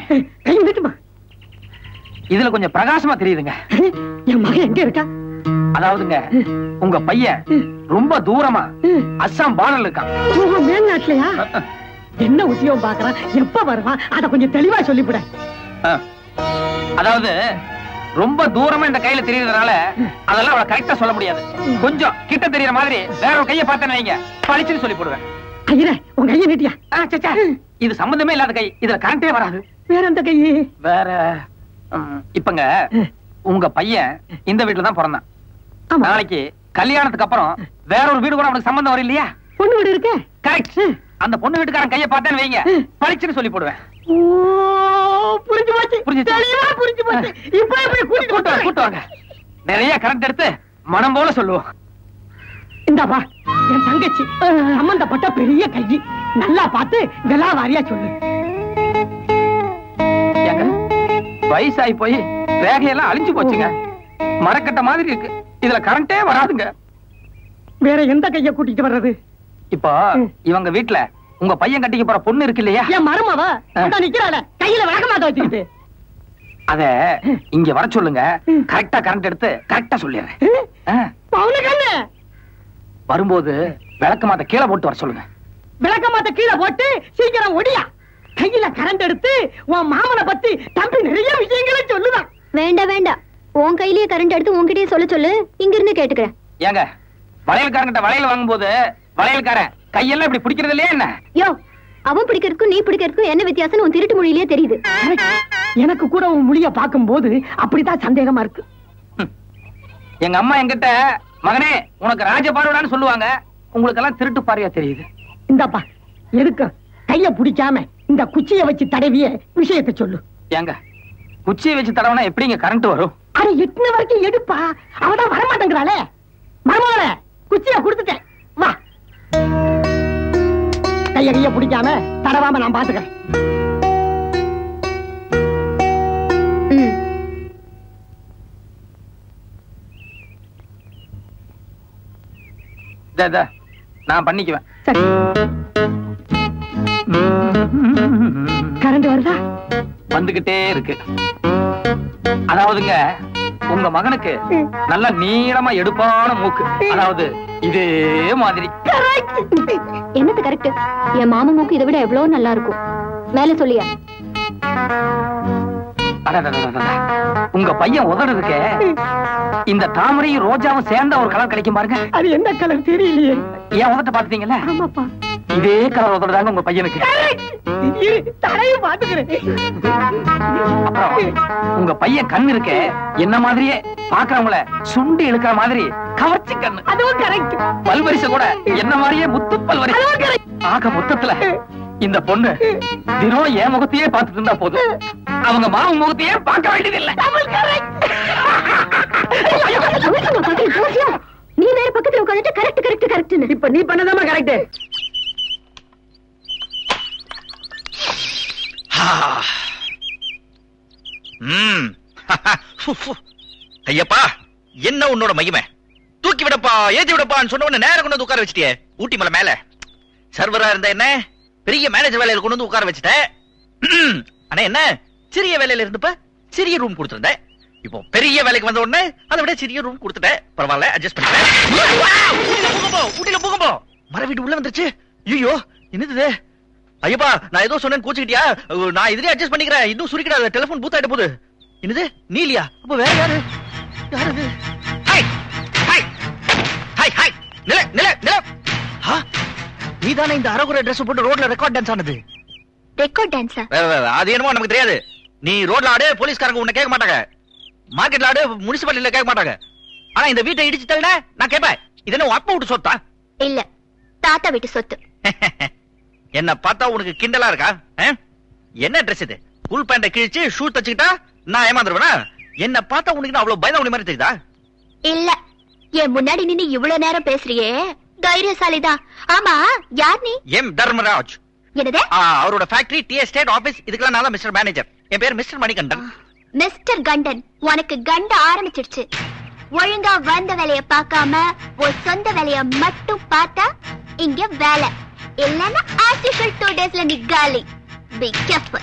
கை நிட்டுமா.
இதுல கொஞ்சம் பிரகாசமா தெரியுதுங்க.
என் மக எங்க இருக்கா?
அதாவதுங்க, உங்க பையன் ரொம்ப தூரமா அஸ்ஸாம் பார்டர்ல இருக்கான்.
மேல்நாட்டுலயா? என்ன உத்தியோகம் பாக்குறான், எப்ப வருவான், அத கொஞ்சம் தெளிவா சொல்லிவிட.
அதாவது ரொம்ப தூரமா இந்த கையில தெரியறதுனால அதெல்லாம் அவளை கரெக்டா சொல்ல முடியாது. கொஞ்சம் கிட்ட தெரியற மாதிரி வேற ஒரு கையை பார்த்தேன்னு வைங்க, பழிச்சுன்னு சொல்லி போடுவேன்.
ஐயா, உங்க கையை நீட்டியா?
இது சம்பந்தமே இல்லாத கை, இதுல கரண்டே வராது.
வேற எந்த கை?
வேற இப்பங்க உங்க பையன் இந்த வீட்டுல தான் பிறந்தான். நாளைக்கு கல்யாணத்துக்கு அப்புறம் வேற ஒரு வீடு கூட அவனுக்கு சம்பந்தம் வரும் இல்லையா?
பொண்ணு வீடு இருக்கு.
கரெக்ட். அந்த பொண்ணு வீட்டுக்காரன் கையை பார்த்தேன்னு வைங்க, பழிச்சுன்னு சொல்லி போடுவேன்.
புரிஞ்சு போச்சு. புரிஞ்சு போச்சு. இப்ப எப்படி கூட்டிட்டு
வாங்க. நிறைய கரண்ட் எடுத்து மனம் போல சொல்லுவோம்.
இந்தாப்பா, என் தங்கச்சி சம்பந்தப்பட்ட பெரிய கை. நல்லா பார்த்து வெள்ளா வாரியா சொல்லு.
வயசாகி போய் ரேகையெல்லாம் அழிஞ்சு போச்சுங்க. மரக்கட்ட மாதிரி இருக்கு. இதுல கரண்டே வராதுங்க.
வேற எந்த கைய கூட்டிட்டு வர்றது?
இப்போ இவங்க வீட்டுல உங்க பையன் கட்டிக்க போற பொண்ணு இருக்கு இல்லையா?
என் மருமவ நிக்கிறாள, கையில விளக்கமாத்த வச்சுக்கிட்டு.
அத இங்க வர சொல்லுங்க. கரெக்டா கரண்ட் எடுத்து கரெக்டா சொல்லிடுறேன். வரும்போது விளக்கமாத்த கீழே போட்டு வர சொல்லுங்க.
விளக்கமாத்த கீழே போட்டு சீக்கிரம் ஒடியா. கையில கரண்ட் எடுத்து உன் மாமனை பத்தி தம்பி நிறைய விஷயங்களை சொல்லுதான்.
வேண்டாம் வேண்டாம், உன் கையிலேயே கரண்ட் எடுத்து உன்கிட்டயே சொல்ல சொல்லு. இங்க இருந்து கேட்டுக்கிறேன்.
ஏங்க, வளையல்காரங்கிட்ட வளையல் வாங்கும் போது வளையல்காரன் கையெல்லாம் இப்படி பிடிக்கிறது இல்லையா என்ன?
யோ, அவன் பிடிக்கிறதுக்கும் நீ பிடிக்கிறதுக்கும் என்ன வித்தியாசம் உன் திருட்டு மொழியிலேயே தெரியுது.
எனக்கு கூட உன் மொழிய பார்க்கும் போது அப்படிதான் சந்தேகமா இருக்கு.
எங்க அம்மா என்கிட்ட மகனே உனக்கு ராஜ பார்வையான்னு சொல்லுவாங்க. உங்களுக்கு எல்லாம் திருட்டு பார்வையா தெரியுது.
இந்தாப்பா, எதுக்கு கைய பிடிக்காம இந்த குச்சியை வச்சு தடவிய விஷயத்தை சொல்லு.
ஏங்க, குச்சியை வச்சு தடவினா எப்படிங்க கரண்ட் வரும்?
அது எத்தனை வரைக்கும் எடுப்பா, அவதான் வரமாட்டேங்கிறாளே. மருமகள குச்சிய கொடுத்துட்டேன், வா. கைய பிடிக்காம தடவாம நான் பாத்துக்கிறேன்.
நான் பண்ணிக்குவேன்.
கரண்ட் வருதா?
வந்துகிட்டே இருக்கு. அதாவதுங்க, உங்க மகனுக்கு நல்ல நீளமா எடுப்பான மூக்கு. அதாவது இதே மாதிரி.
என்னது கரெக்ட்? என் மாமா மூக்கு இதை விட எவ்வளவு நல்லா இருக்கும். மேல சொல்லியா?
உங்க பையன் உதடு இருக்க, இந்த தாமரையும் ரோஜாவும் சேர்ந்த ஒரு கலர் கிடைக்கும் பாருங்க.
அது என்ன கலர் தெரியலையே.
ஏன் உதட்ட பாத்துட்டீங்கல்ல?
ஆமாப்பா.
இதே கலவரத்தோட தாங்க உங்க பையனுக்கு.
தலையை பாத்துக்கிறேன்.
அப்புறம் உங்க பையன் கண்ணு இருக்க என்ன மாதிரியே பாக்குறவங்கள சுண்டி இழுக்கிற மாதிரி கவர்ச்சி கண்ணு.
அதுவும் கரெக்ட்.
பல்வரிசை கூட என்ன மாதிரியே முத்து பல்வரிசை. ஆக மொத்தத்துல இந்த பொண்ணு தினம் என் முகத்தையே பார்த்துட்டு இருந்தா போதும், அவங்க மாமன் முகத்தையே பார்க்க வேண்டியதில்லை.
நீ வேற பக்கத்துல உட்காந்துட்டு கரெக்ட் கரெக்ட் கரெக்ட்.
இப்ப நீ பண்ணதாமா கரெக்ட்.
ஐயப்பா, என்ன உன்னோட மகிமை? தூக்கி விடப்பா, ஏத்தி விடப்பான்னு சொன்ன உடனே நேரம் கொண்டு வந்து உட்கார வச்சிட்டியே ஊட்டி மலை மேல. சர்வரா இருந்த என்ன பெரிய மேனேஜர் வேலையில கொண்டு வந்து உட்கார வச்சுட்ட. ஆனா என்ன சிறிய வேலையில இருந்தப்ப சிறிய ரூம் கொடுத்திருந்த, இப்போ பெரிய வேலைக்கு வந்த உடனே அதை விட சிறிய ரூம் கொடுத்துட்ட. பரவாயில்ல, அட்ஜஸ்ட் பண்ணிட்டேன். ஊட்டில பூகம்போ மர வீடு உள்ள வந்துருச்சு. ஐயோ என்னது? ஐயப்பா, நான் ஏதோ சொன்னேன்னு கூச்சிக்கிட்டியா? நான் இதுலயே அட்ஜஸ்ட் பண்ணிக்கிறேன். இன்னும் சுருக்கிடாத, டெலிபோன் பூத் ஆயிட்ட போகுது. என்னது நீலியா? அப்ப வேற யாரு? யாரு? Hi hi hi hi. நில நில நில. நீதானே இந்த அரகுர Dress போட்டு ரோட்ல ரெக்கார்ட் டான்ஸ் ஆனது?
ரெக்கார்ட் டான்ஸா?
அது என்னமோ நமக்கு தெரியாது. நீ ரோட்ல ஆடு, போலீஸ்காரங்க உன்னை கேட்க மாட்டாங்க. மார்க்கெட்ல ஆடு, முனிசிபாலிட்டில கேட்க மாட்டாங்க. ஆனா இந்த வீட்டை இடிச்சு தள்ளினா நான் கேட்பேன், இது என்ன அப்பா விட்டு சொத்தா?
இல்ல, தாத்தா வீட்டு சொத்து.
என்ன பார்த்தா உனக்கு கிண்டலா இருக்கா? என்ன ட்ரெஸ் இது? ஃபுல் பேண்ட கிழிச்சு ஷூ தச்சுக்கிட்டா நான் ஏமாந்துருவேனா? என்ன பார்த்தா உனக்கு அவ்வளவு பயந்தவனி மாதிரி தெரியுதா?
இல்ல, என் முன்னாடி நின்னு இவ்வளவு நேரம் பேசுறியே, தைரியசாலிதான். ஆமா, யார் நீ?
எம் தர்மராஜ்.
என்னது?
அவரோட ஃபேக்டரி, டி எஸ்டேட் ஆபீஸ், இதுக்கெல்லாம் நான் தான் மிஸ்டர் மேனேஜர். என் பேர் மிஸ்டர் மணிகண்டன்.
மிஸ்டர் கண்டன், உனக்கு கண்ட ஆரம்பிச்சிடுச்சு. ஒழுங்கா வந்த வேலைய பார்க்காம ஒரு சொந்த வேலைய மட்டும் பார்த்தா இங்க வேலை இல்லன்னா as usual 2 daysல நீ காலி. Be careful.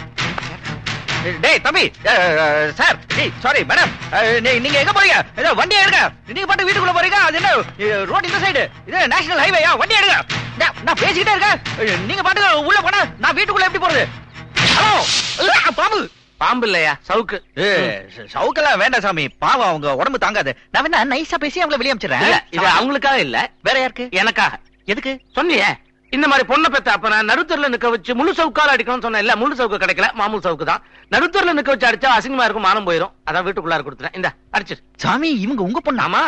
டேய் தம்பி, சார், சாரி மேடம், நீங்க எங்க போறீங்க? ஏதோ வண்டி எடுங்க. நீங்க பாட்டு வீட்டுக்குள்ள போறீங்க. அது என்ன ரோட் இந்த சைடு? இது நேஷனல் ஹைவேயா? வண்டி எடுங்க. நான் பேசிக்கிட்டே இருக்கேன், நீங்க பாட்டு உள்ள போனா நான் வீட்டுக்குள்ள எப்படி போறது? ஹலோ, பாம்பு.
பாம்பு இல்லையா, சவுக்கு.
சவுக்கெல்லாம் வேண்டாம் சாமி, பாவம் அவங்க உடம்பு தாங்காது. நான் வேணா நைஸா பேசி அவங்கள வெளியே அனுப்பிச்சிடுறேன்.
இது அவங்களுக்காக இல்ல,
வேற யாருக்கு?
எனக்காக.
எதுக்கு
சொன்னியே இந்த மாதிரி பொண்ணை பெத்த அப்ப நான் நடுத்தூர்ல நிக்க வச்சு முழு சவுக்கால அடிக்கணும்னு சொன்னேன். இல்ல, முழு சவுக்கு கிடைக்கல, மாமூல் சவுக்கு தான். நடுத்தூர்ல நிக்க வச்சு அடிச்சா அசிங்கமா இருக்கும், மானம் போயிரும். அதான் வீட்டுக்குள்ளார கொடுத்துறேன். இந்த அடிச்சு.
சாமி, இவங்க உங்க பொண்ணாமா?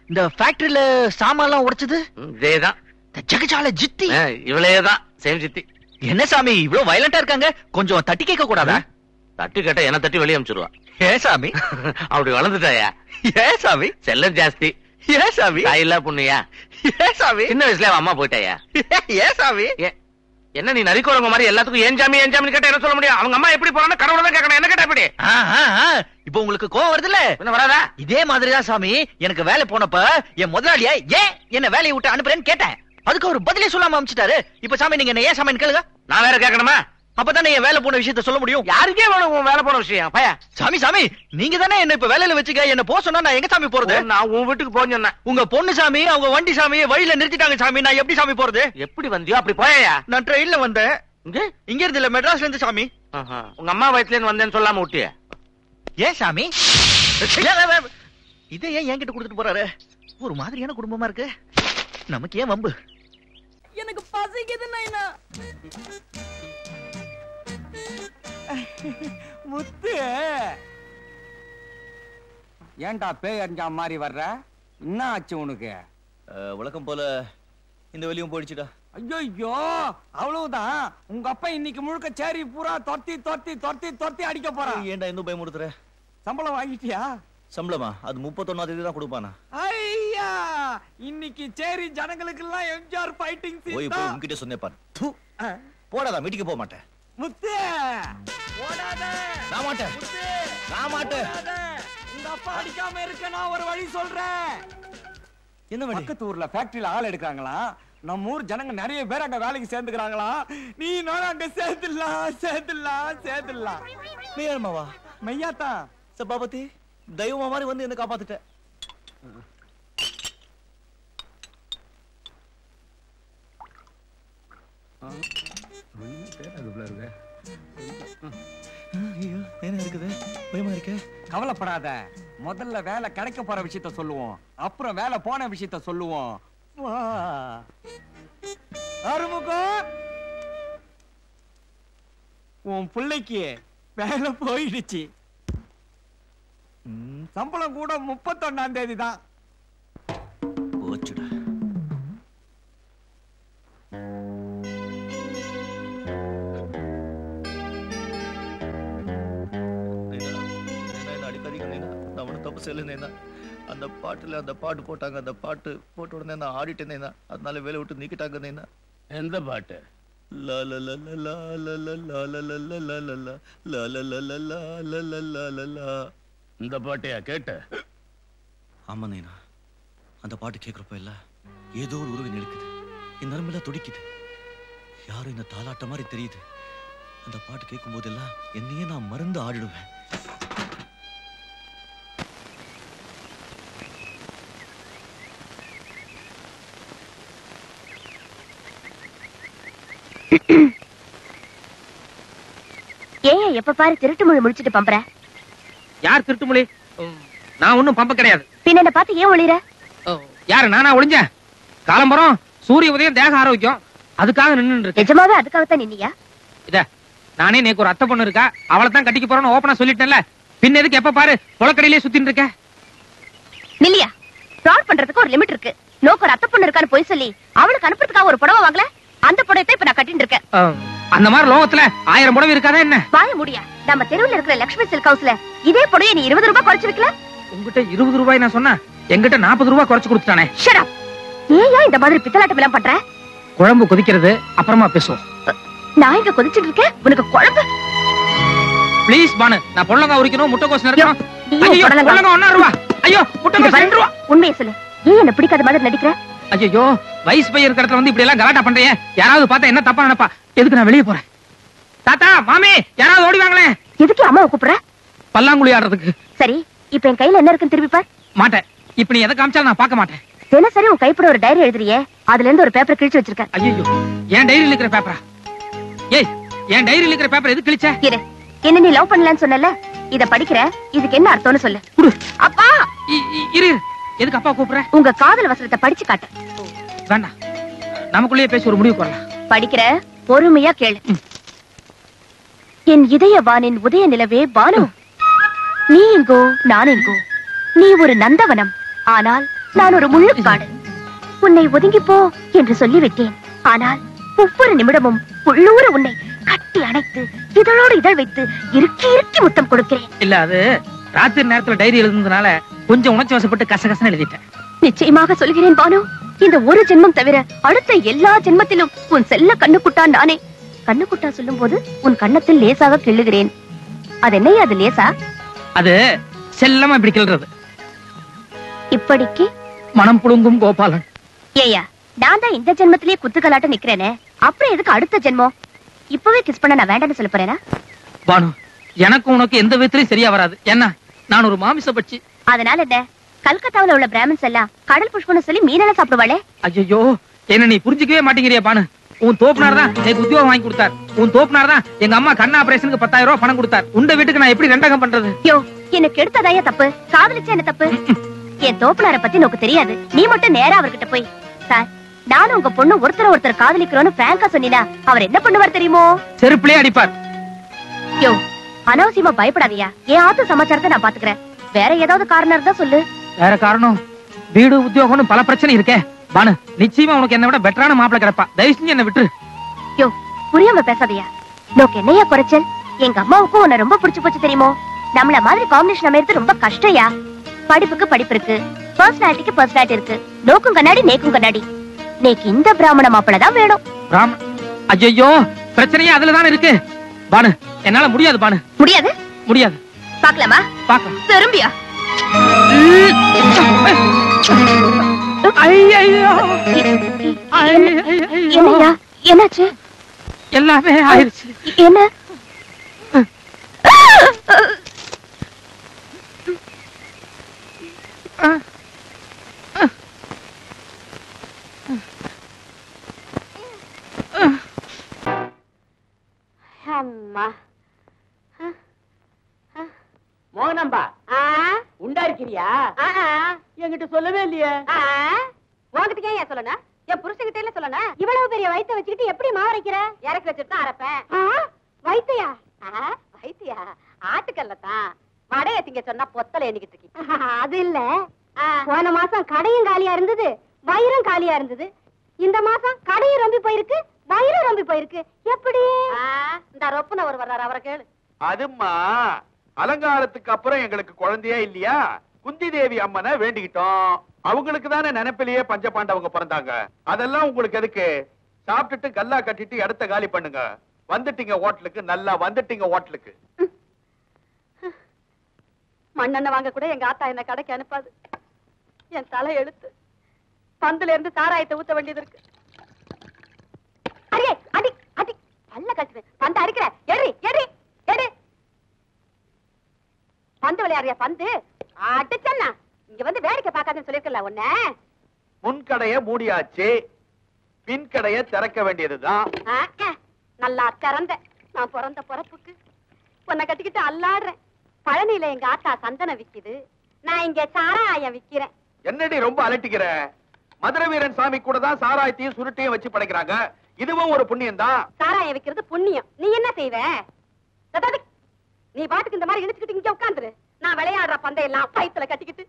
இந்த ஃபேக்டரியில சாமான்லாம் உடைச்சது
இதேதான்.
ஜெகஜால ஜித்தி
இவளேதான், சேம் ஜித்தி.
என்ன சாமி இவ்வளவு வயலண்டா இருக்காங்க? கொஞ்சம் தட்டி கேட்க கூடாதா?
தட்டி கேட்டா என்ன தட்டி வெளியே அனுப்பிச்சிருவா.
ஏன் சாமி
அப்படி வளர்ந்துட்டாயா?
ஏன் சாமி
செல்லம் ஜாஸ்தி.
ஏன் சாமி
தாயில்லா பொண்ணுயா?
ஏன் சாமி
சின்ன வயசுல அம்மா போயிட்டாயா?
ஏன் சாமி?
என்ன நீ நரிக்கோரங்க மாதிரி எல்லாத்துக்கும் ஏன் ஜாமி ஏன் ஜாமி கேட்டா என்ன சொல்ல முடியும்? அவங்க அம்மா எப்படி போறான்னு கடவுளை தான் கேட்கணும். என்ன கேட்டா எப்படி?
இப்ப உங்களுக்கு கோவம் வருது இல்ல?
வராதா?
இதே மாதிரிதான் சாமி, எனக்கு வேலை போனப்ப என் முதலாளியா ஏன் என்ன வேலையை விட்டு அனுப்புறேன்னு கேட்டேன். அதுக்கு அவர் பதிலே சொல்லாம அனுப்பிச்சிட்டாரு. இப்ப சாமி நீங்க என்ன ஏன் சாமி கேளுங்க.
நான் வேற கேட்கணுமா?
அப்பதானே என் வேலை போன விஷயத்த சொல்ல முடியும்.
யாருக்கே வேணும் வேலை போன விஷயம்? பையா
சாமி, சாமி நீங்க தானே என்ன இப்ப வேலையில வச்சுக்க. என்ன போக சொன்னா நான் எங்க சாமி போறது?
நான் உன் வீட்டுக்கு போன்னு சொன்னேன்.
உங்க பொண்ணு சாமி அவங்க வண்டி சாமி வழியில நிறுத்திட்டாங்க சாமி. நான் எப்படி சாமி போறது?
எப்படி வந்தியோ அப்படி போயா?
நான் ட்ரெயின்ல வந்தேன். இங்க இருந்து இல்ல, மெட்ராஸ்ல இருந்து சாமி.
உங்க அம்மா வயசுல இருந்து வந்தேன்னு சொல்லாம விட்டிய?
ஏன் சாமி இதை ஏன் என்கிட்ட கொடுத்துட்டு போறாரு? ஒரு மாதிரியான குடும்பமா இருக்கு. நமக்கு ஏன் வம்பு?
எனக்கு பசிக்குது நைனா.
முத்து, ஏன்டா பேய் அறிஞ்சா மாதிரி வர்ற? என்ன ஆச்சு உனக்கு?
வழக்கம் போல இந்த வெளியும் போயிடுச்சுடா.
ஐயோ, அவ்வளவுதான். உங்க அப்பா இன்னைக்கு முழுக்க சேரி பூரா தொர்த்தி தொர்த்தி தொர்த்தி தொர்த்தி அடிக்க போறான்.
ஏன்டா இன்னும் பயமுறுத்துற?
சம்பளம் வாங்கிட்டியா?
சம்பளமா? அது 31ஆம் தேதி தான் கொடுப்பானா?
ஐயா, இன்னைக்கு சேரி ஜனங்களுக்கு எல்லாம் எம்ஜிஆர் ஃபைட்டிங் சீன்.
போய் போய் உன்கிட்ட சொன்னே பாரு. போடாதா, வீட்டுக்கு போக மாட்டேன்.
முத்து, ஓடாத.
நான் மாட்டேன்.
முத்து,
நான் மாட்டேன்.
உங்க அப்பா அடிக்காம இருக்க நான் ஒரு வழி சொல்றேன்.
என்ன வழி?
பக்கத்து ஊர்ல ஃபேக்டரியில ஆள் எடுக்காங்களா? நம்ம ஊர் ஜனங்க நிறைய பேர் அங்க வேலைக்கு சேர்ந்துக்கிறாங்களா? நீ நானும் அங்க சேர்த்துடலாம்.
மெய்யாமாவா?
மையாத்தான்.
சபாபதி தெய்வமா மாதிரி வந்து என்ன காப்பாத்துட்ட. என்ன இருக்குது? பயமா இருக்கு.
கவலைப்படாத, முதல்ல வேலை கிடைக்க போற விஷயத்த சொல்லுவோம், அப்புறம் வேலை போன விஷயத்த சொல்லுவோம். வா. ஆறுமுகம், உன் பிள்ளைக்கு வேலை போயிடுச்சு. சம்பளம் கூட 31ஆம் தேதி தான்.
போச்சுடா. அந்த பாட்டுல அந்த பாட்டு போட்டாங்க, அந்த பாட்டு போட்ட உடனே நான் ஆடிட்டேன், அதனால வேலை விட்டு நீக்கிட்டாங்க.
எந்த பாட்டு? இந்த பாட்டையா கேட்ட?
ஆமா நைனா, அந்த பாட்டு கேட்கிறப்ப இல்ல ஏதோ ஒரு உருவம் எடுக்குது, என் நரம்பெல்லாம் துடிக்குது, யாரும் இந்த தாலாட்ட மாதிரி தெரியுது. அந்த பாட்டு கேட்கும் போதெல்லாம் என்னையே நான் மறந்து ஆடிடுவேன்.
ஏன் எப்ப பாரு திருட்டு மொழி முடிச்சிட்டு பம்பற?
யார் திருட்டு மொழி? நான் ஒண்ணும் பம்ப கிடையாது.
பின்ன என்ன பார்த்து ஏன் ஒளிற?
யாரு நானா ஒளிஞ்சேன்? காலம்பரம் சூரிய உதயம் தேக ஆரோக்கியம் அதுக்காக நின்னு இருக்கேன்.
நிஜமாவே அதுக்காகத்தான் நின்னியா?
இத நானே நேக்கு ஒரு அத்தை பொண்ணு இருக்கா, அவளை தான் கட்டிக்க போறேன்னு ஓபனா சொல்லிட்டேன்ல, பின்ன எதுக்கு எப்ப பாரு புலக்கடையிலே சுத்தின்னு இருக்க?
நில்லியா, ஃப்ராட் பண்றதுக்கு ஒரு லிமிட் இருக்கு. நோக்கு ஒரு அத்தை பொண்ணு இருக்கான்னு போய் சொல்லி அவளுக்கு அனுப்புறதுக்காக ஒரு புடவை வாங்கல, அந்த புடவை இப்ப நான் கட்டிட்டு இருக்கேன்.
அந்த மாதிரி லோகத்துல 1000 புடவை இருக்காதா என்ன?
வாய முடியா, நம்ம தெருவுல இருக்கிற லட்சுமி சில்க் ஹவுஸ்ல இதே புடவை நீ 20 ரூபாய் குறைச்சு விக்கல.
உங்ககிட்ட 20 ரூபாய் நான் சொன்னா, என்கிட்ட 40 ரூபாய் குறைச்சு கொடுத்துட்டானே.
Shut up. ஏயா இந்த மாதிரி பித்தலாட்டம் எல்லாம் பண்ற?
குழம்பு கொதிக்கிறது, அப்புறமா பேசுவோம்.
நான் இங்க கொதிச்சிட்டு இருக்கேன், உனக்கு குழம்பு?
ப்ளீஸ் பானு, நான் பொள்ளங்க உரிக்கணும், முட்டைகோஸ் நறுக்கணும். ஐயோ பொள்ளங்க 1 ரூபாய். ஐயோ முட்டைகோஸ் 2 ரூபாய்.
உண்மையை சொல்லு, ஏன் என்ன பிடிக்காத மாதிரி நடிக்கிற?
ஐயோ வயசு பையன் இருக்கிற இடத்துல வந்து இப்படி எல்லாம் கலாட்டா பண்றீங்க, யாராவது பார்த்தா என்ன தப்பா நினைப்பா? எதுக்கு நான் வெளியே போறேன்? தாத்தா மாமி யாராவது ஓடி வாங்களே.
எதுக்கு அம்மாவை கூப்பிடுற?
பல்லாங்குழி ஆடுறதுக்கு.
சரி, இப்ப என் கையில என்ன இருக்குன்னு திருப்பி பார்.
மாட்டேன், இப்ப நீ எதை காமிச்சாலும் நான் பார்க்க மாட்டேன்.
தினசரி உன் கைப்பட ஒரு டைரி எழுதுறியே, அதுல இருந்து ஒரு பேப்பர் கிழிச்சு வச்சிருக்க.
ஐயோ என் டைரியில இருக்கிற பேப்பரா? ஏய் என் டைரியில இருக்கிற பேப்பர் எது கிழிச்ச?
இரு, என்ன நீ லவ் பண்ணலன்னு சொன்னல, இத படிக்கிற, இதுக்கு என்ன அர்த்தம்னு சொல்லு. அப்பா
இரு, எதுக்கு அப்பா கூப்பிடுற?
உங்க காதல் வசனத்தை படிச்சு காட்டு.
வேண்டாம், நமக்குள்ளேயே பேசி ஒரு முடிவுக்கு வரலாம்.
படிக்கிற, பொறுமையா கேளு. என் இதய வானின் உதய நிலவே பானு, நீ எங்கோ நான் எங்கோ, நீ ஒரு நந்தவனம், ஆனால் நான் ஒரு முள்ளுக்காடு. உன்னை ஒதுங்கி போ என்று சொல்லிவிட்டேன், ஆனால் ஒவ்வொரு நிமிடமும் உள்ளூர உன்னை கட்டி அணைத்து இதழோடு இதழ் வைத்து இறுக்கி இறுக்கி முத்தம் கொடுக்கிறேன்.
இல்ல, அது ராத்திரி நேரத்துல டைரி எழுதுனதுனால கொஞ்சம் உணர்ச்சி வசப்பட்டு கசகசன்னு எழுதிட்டேன்.
நிச்சயமாக சொல்கிறேன் பானு, இந்த ஒரு ஜென்மம் தவிர அடுத்த எல்லா ஜென்மத்திலும் உன் செல்ல கண்ணுக்குட்டா நானே. கண்ணுக்குட்டா சொல்லும் போது உன் கண்ணத்தில் லேசாக கிள்ளுகிறேன். அது என்ன, அது லேசா?
அது செல்லமா இப்படி கிள்றது.
இப்படிக்கு
மனம் புழுங்கும் கோபாலன்.
ஏயா, நான் தான் இந்த ஜென்மத்திலேயே குத்துக்கலாட்ட நிக்கிறேனே, அப்புறம் எதுக்கு அடுத்த ஜென்மம்? இப்பவே கிஸ் பண்ண நான் வேண்டாம்னு சொல்ல போறேனா?
பானு, எனக்கு உனக்கு எந்த விதத்திலையும் சரியா வராது. என்ன, நான் ஒரு மாமிச பட்சி.
அதனால என்ன, கல்கத்தாவுல உள்ள பிராமின்ஸ் எல்லாம் கடல் புஷ்பம்னு சொல்லி மீனெல்லாம் சாப்பிடுவாளே.
ஐயோ, என்ன நீ புரிஞ்சுக்கவே மாட்டேங்கிறியா பானு? உன் தோப்புனார் தான் எனக்கு உத்தியோகம் வாங்கி கொடுத்தார். உன் தோப்புனார் தான் எங்க அம்மா கண்ண ஆபரேஷனுக்கு 10,000 ரூபாய் பணம் கொடுத்தார். உண்ட வீட்டுக்கு நான் எப்படி ரெண்டகம் பண்றது?
யோ, எனக்கு எடுத்ததாயா தப்பு, காதலிச்சா என்ன தப்பு? என் தோப்புனார பத்தி எனக்கு தெரியாது, நீ மட்டும் நேரா அவர்கிட்ட போய், சார் நானும் உங்க பொண்ணு ஒருத்தர் காதலிக்கிறோன்னு பிராங்கா சொன்னீனா அவர் என்ன பண்ணுவார் தெரியுமோ?
செருப்பிலே அடிப்பார்.
யோ, அனாவசியமா பயப்படாதீயா, என் ஆத்து சமாச்சாரத்தை நான் பாத்துக்கிறேன். வேற ஏதாவது காரணம் இருந்தா சொல்லு.
வேற காரணம்? வீடு உத்தியோகம்னு பல பிரச்சனை இருக்கே பானு. நிச்சயமா உனக்கு என்ன விட பெட்டரான மாப்பிளை கிடப்பா. தயவு செஞ்சு என்ன விட்டு.
யோ, புரியாம பேசாதீயா. நோக்கு என்னையா குறைச்சல்? எங்க அம்மாவுக்கும் உன்னை ரொம்ப பிடிச்சு போச்சு தெரியுமோ? நம்மள மாதிரி காம்பினேஷன் அமைறது ரொம்ப கஷ்டயா. படிப்புக்கு படிப்பு இருக்கு, பர்சனாலிட்டிக்கு பர்சனாலிட்டி இருக்கு. நோக்கும் கண்ணாடி நேக்கும் கண்ணாடி. நேக்கு இந்த பிராமண மாப்பிளை தான் வேணும்.
ஐயோ, பிரச்சனையே அதுலதான் இருக்கு பானு. என்னால முடியாது பானு.
முடியாது?
முடியாது.
பாக்கலாமா?
பாக்கலாம்.
திரும்பியா? என்னையா, என்னாச்சு?
எல்லாமே ஆயிடுச்சு.
என்ன?
அம்மா மோகனாம்பா, உண்டா இருக்கிறியா? என்கிட்ட சொல்லவே இல்லையே.
உங்ககிட்ட ஏன் சொல்லணும்? என் புருஷன்கிட்ட சொல்லணும். இவ்வளவு பெரிய வயித்தை வச்சுக்கிட்டு எப்படி மாவரைக்கிற? இறக்கி வச்சுட்டு தான் அரைப்பேன். வைத்தியா? வைத்தியா? ஆட்டுக்கல்லத்தான். வடைய திங்க சொன்னா பொத்தல எண்ணிக்கிட்டு இருக்கீங்க. அது இல்ல, போன மாசம் கடையும் காலியா இருந்தது, வயிறும் காலியா இருந்தது. இந்த மாசம் கடையும் ரொம்பி போயிருக்கு, வயிறும் ரொம்பி போயிருக்கு. எப்படி? இந்த ரொப்புன ஒரு வர்றாரு, அவரை கேளு.
அதுமா அலங்காரத்துக்கு அப்புறம் எங்களுக்கு குழந்தையே இல்லையா, குந்தி தேவி அம்மனை வேண்டிக்கிட்டோம். அவங்களுக்கு தானே நினைப்பிலேயே பஞ்சபாண்டவங்க பிறந்தாங்க. அதெல்லாம் உங்களுக்கு எதுக்கு? சாப்பிட்டுட்டு கல்லா கட்டிட்டு இடத்த காலி பண்ணுங்க. வந்துட்டீங்க ஹோட்டலுக்கு, நல்லா வந்துட்டீங்க ஹோட்டலுக்கு.
மண்ணெண்ண வாங்க கூட எங்க ஆத்தா என்ன கடைக்கு அனுப்பாது. என் தலை எழுத்து. பந்துல இருந்து சாராயத்தை ஊத்த வேண்டியது இருக்கு. அடி அடி அடி பல்ல கட்டுவேன். பந்து அடிக்கிற, எடி எடி எடி. பந்து விளையாடுறியா? பந்து அடிச்சன்னா இங்க வந்து வேடிக்கை பார்க்காதுன்னு சொல்லிருக்கல உன்ன.
முன்கடைய மூடியாச்சு, பின் கடைய திறக்க வேண்டியதுதான்.
நல்லா திறந்த. நான் பிறந்த பிறப்புக்கு உன்னை கட்டிக்கிட்டு அல்லாடுறேன். பழனியில எங்க ஆத்தா சந்தனம் விக்குது, நான் இங்க சாராயம் விக்கிறேன்.
என்னடி ரொம்ப அலட்டிக்கிற? மதுரை வீரன் சாமி கூட தான் சாராயத்தையும் சுருட்டையும் வச்சு படைக்கிறாங்க. இதுவும் ஒரு புண்ணியம் தான்.
சாராயம் விக்கிறது புண்ணியம். நீ என்ன செய்வ? நீ பாட்டுக்கு இந்த மாதிரி இழுத்துக்கிட்டு இங்க உட்காந்துரு. நான் விளையாடுற பந்தையெல்லாம் வயித்துல கட்டிக்கிட்டு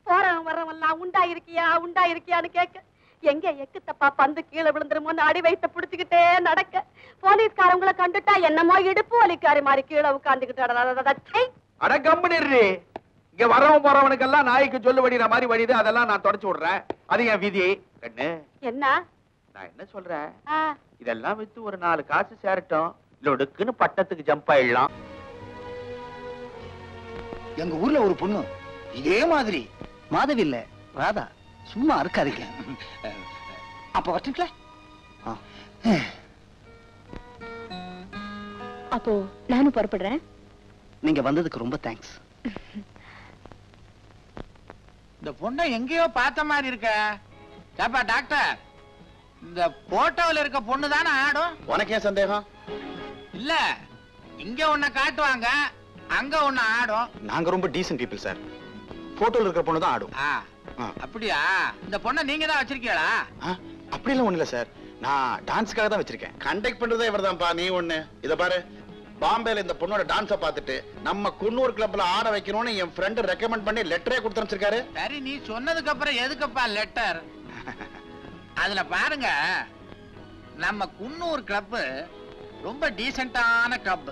போறவன் வர்றவன் எல்லாம் உண்டா இருக்கியா உண்டா இருக்கியான்னு கேட்க, எங்க எக்கு தப்பா பந்து கீழே விழுந்துருமோன்னு அடி வயித்த புடிச்சுக்கிட்டே நடக்க, போலீஸ்காரங்களை கண்டுட்டா என்னமோ இடுப்பு வலிக்காரி மாதிரி கீழே உட்காந்துக்கிட்டு
அட கம்பெனி. இங்க வரவன் போறவனுக்கெல்லாம் நாய்க்கு சொல்லு வடிகிற மாதிரி வடிது, அதெல்லாம் நான் தொடச்சு விடுறேன். அது என் விதி. கண்ணு
என்ன
நான் என்ன சொல்றேன், இதெல்லாம் வித்து ஒரு 4 காசு சேரட்டும், லொடுக்குன்னு பட்டத்துக்கு ஜம்ப் ஆயிடலாம்.
எங்க ஊர்ல ஒரு பொண்ணு இதே மாதிரி, மாதவி இல்ல ராதா, சும்மா இருக்காதீங்க. அப்ப வரட்டுங்களா?
அப்போ நானும் புறப்படுறேன்.
நீங்க வந்ததுக்கு ரொம்ப தேங்க்ஸ்.
இந்த பொண்ணை எங்கேயோ பார்த்த மாதிரி இருக்க. ஏப்பா டாக்டர், இந்த போட்டோவில் இருக்க பொண்ணு தானே ஆடும்?
உனக்கு ஏன் சந்தேகம்?
இல்ல, இங்க ஒண்ணு காட்டுவாங்க, அங்க ஒண்ணு ஆடும்.
நாங்க ரொம்ப டீசன்ட் பீப்பிள் சார். போட்டோல இருக்கிற பொண்ணு தான் ஆடும்.
அப்படியா? இந்த பொண்ணை நீங்க தான் வச்சிருக்கீங்களா?
அப்படி எல்லாம் ஒண்ணு இல்ல சார், நான் டான்ஸ்க்காக தான் வச்சிருக்கேன். கண்டக்ட் பண்றதே இவர்தான்ப்பா. நீ ஒண்ணு இத பாரு, பாம்பேல இந்த பொண்ணோட டான்ஸ பார்த்துட்டு நம்ம குன்னூர் கிளப்ல ஆட வைக்கணும்னு என் ஃப்ரெண்ட் ரெக்கமெண்ட் பண்ணி லெட்டரே கொடுத்து அனுப்பிச்சிருக்காரு.
சரி, நீ சொன்னதுக்கு அப்புறம் எதுக்குப்பா லெட்டர்? அதுல பாருங்க, நம்ம குன்னூர் கிளப் ரொம்ப டீசென்டான கிளப்.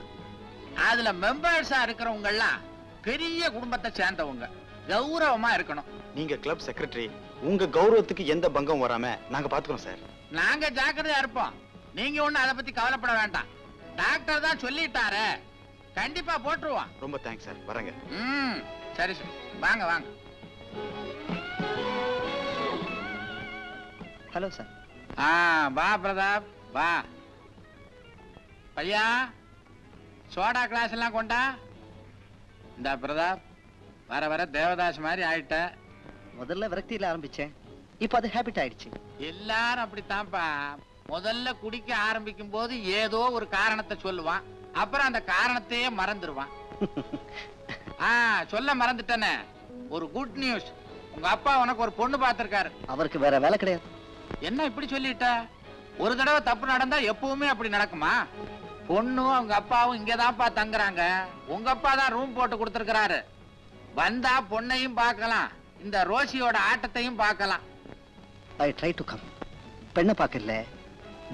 அதுல மெம்பர்ஸா இருக்கிறவங்க எல்லாம் பெரிய குடும்பத்தை சேர்ந்தவங்க, கௌரவமா இருக்கணும்.
நீங்க கிளப் செக்ரட்டரி, உங்க கௌரவத்துக்கு எந்த பங்கம் வராம நாங்க பாத்துக்கிறோம் சார்.
நாங்க ஜாக்கிரதையா இருப்போம். நீங்க ஒண்ணு அதை பத்தி கவலைப்பட வேண்டாம். டாக்டர் தான் சொல்லிட்டாரு, கண்டிப்பா போட்டுருவான்.
ரொம்ப தேங்க்ஸ் சார், வரேங்க.
சரி சரி, வாங்க வாங்க.
Hello sir.
வா பிரதாப் வா. பையா, சோடா கிளாஸ் எல்லாம் கொண்டா. இந்த பிரதாப், வர வர தேவதாஸ் மாதிரி ஆயிட்ட.
முதல்ல விரக்தியில ஆரம்பிச்சேன், இப்ப அது ஹேபிட் ஆயிடுச்சு.
எல்லாரும் அப்படித்தான்ப்பா. முதல்ல குடிக்க ஆரம்பிக்கும் போது ஏதோ ஒரு காரணத்தை சொல்லுவான், அப்புறம் அந்த காரணத்தையே மறந்துடுவான். சொல்ல மறந்துட்டேனே, ஒரு குட் நியூஸ். உங்க அப்பா உனக்கு ஒரு பொண்ணு பார்த்திருக்காரு.
அவருக்கு வேற வேலை கிடையாது.
என்ன இப்படி சொல்லிட்ட? ஒரு தடவை தப்பு நடந்தா எப்பவுமே அப்படி நடக்குமா? பொண்ணும் அவங்க அப்பாவும் இங்கதான்ப்பா தங்குறாங்க. உங்க அப்பா தான் ரூம் போட்டு கொடுத்திருக்கிறாரு. வந்தா பொண்ணையும் பார்க்கலாம், இந்த ரோசியோட ஆட்டத்தையும் பார்க்கலாம்.
I try to come. பெண்ணை பார்க்கல,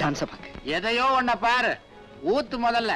டான்ஸ பார்க்க.
எதையோ ஒன்ன பாரு, ஊத்து முதல்ல.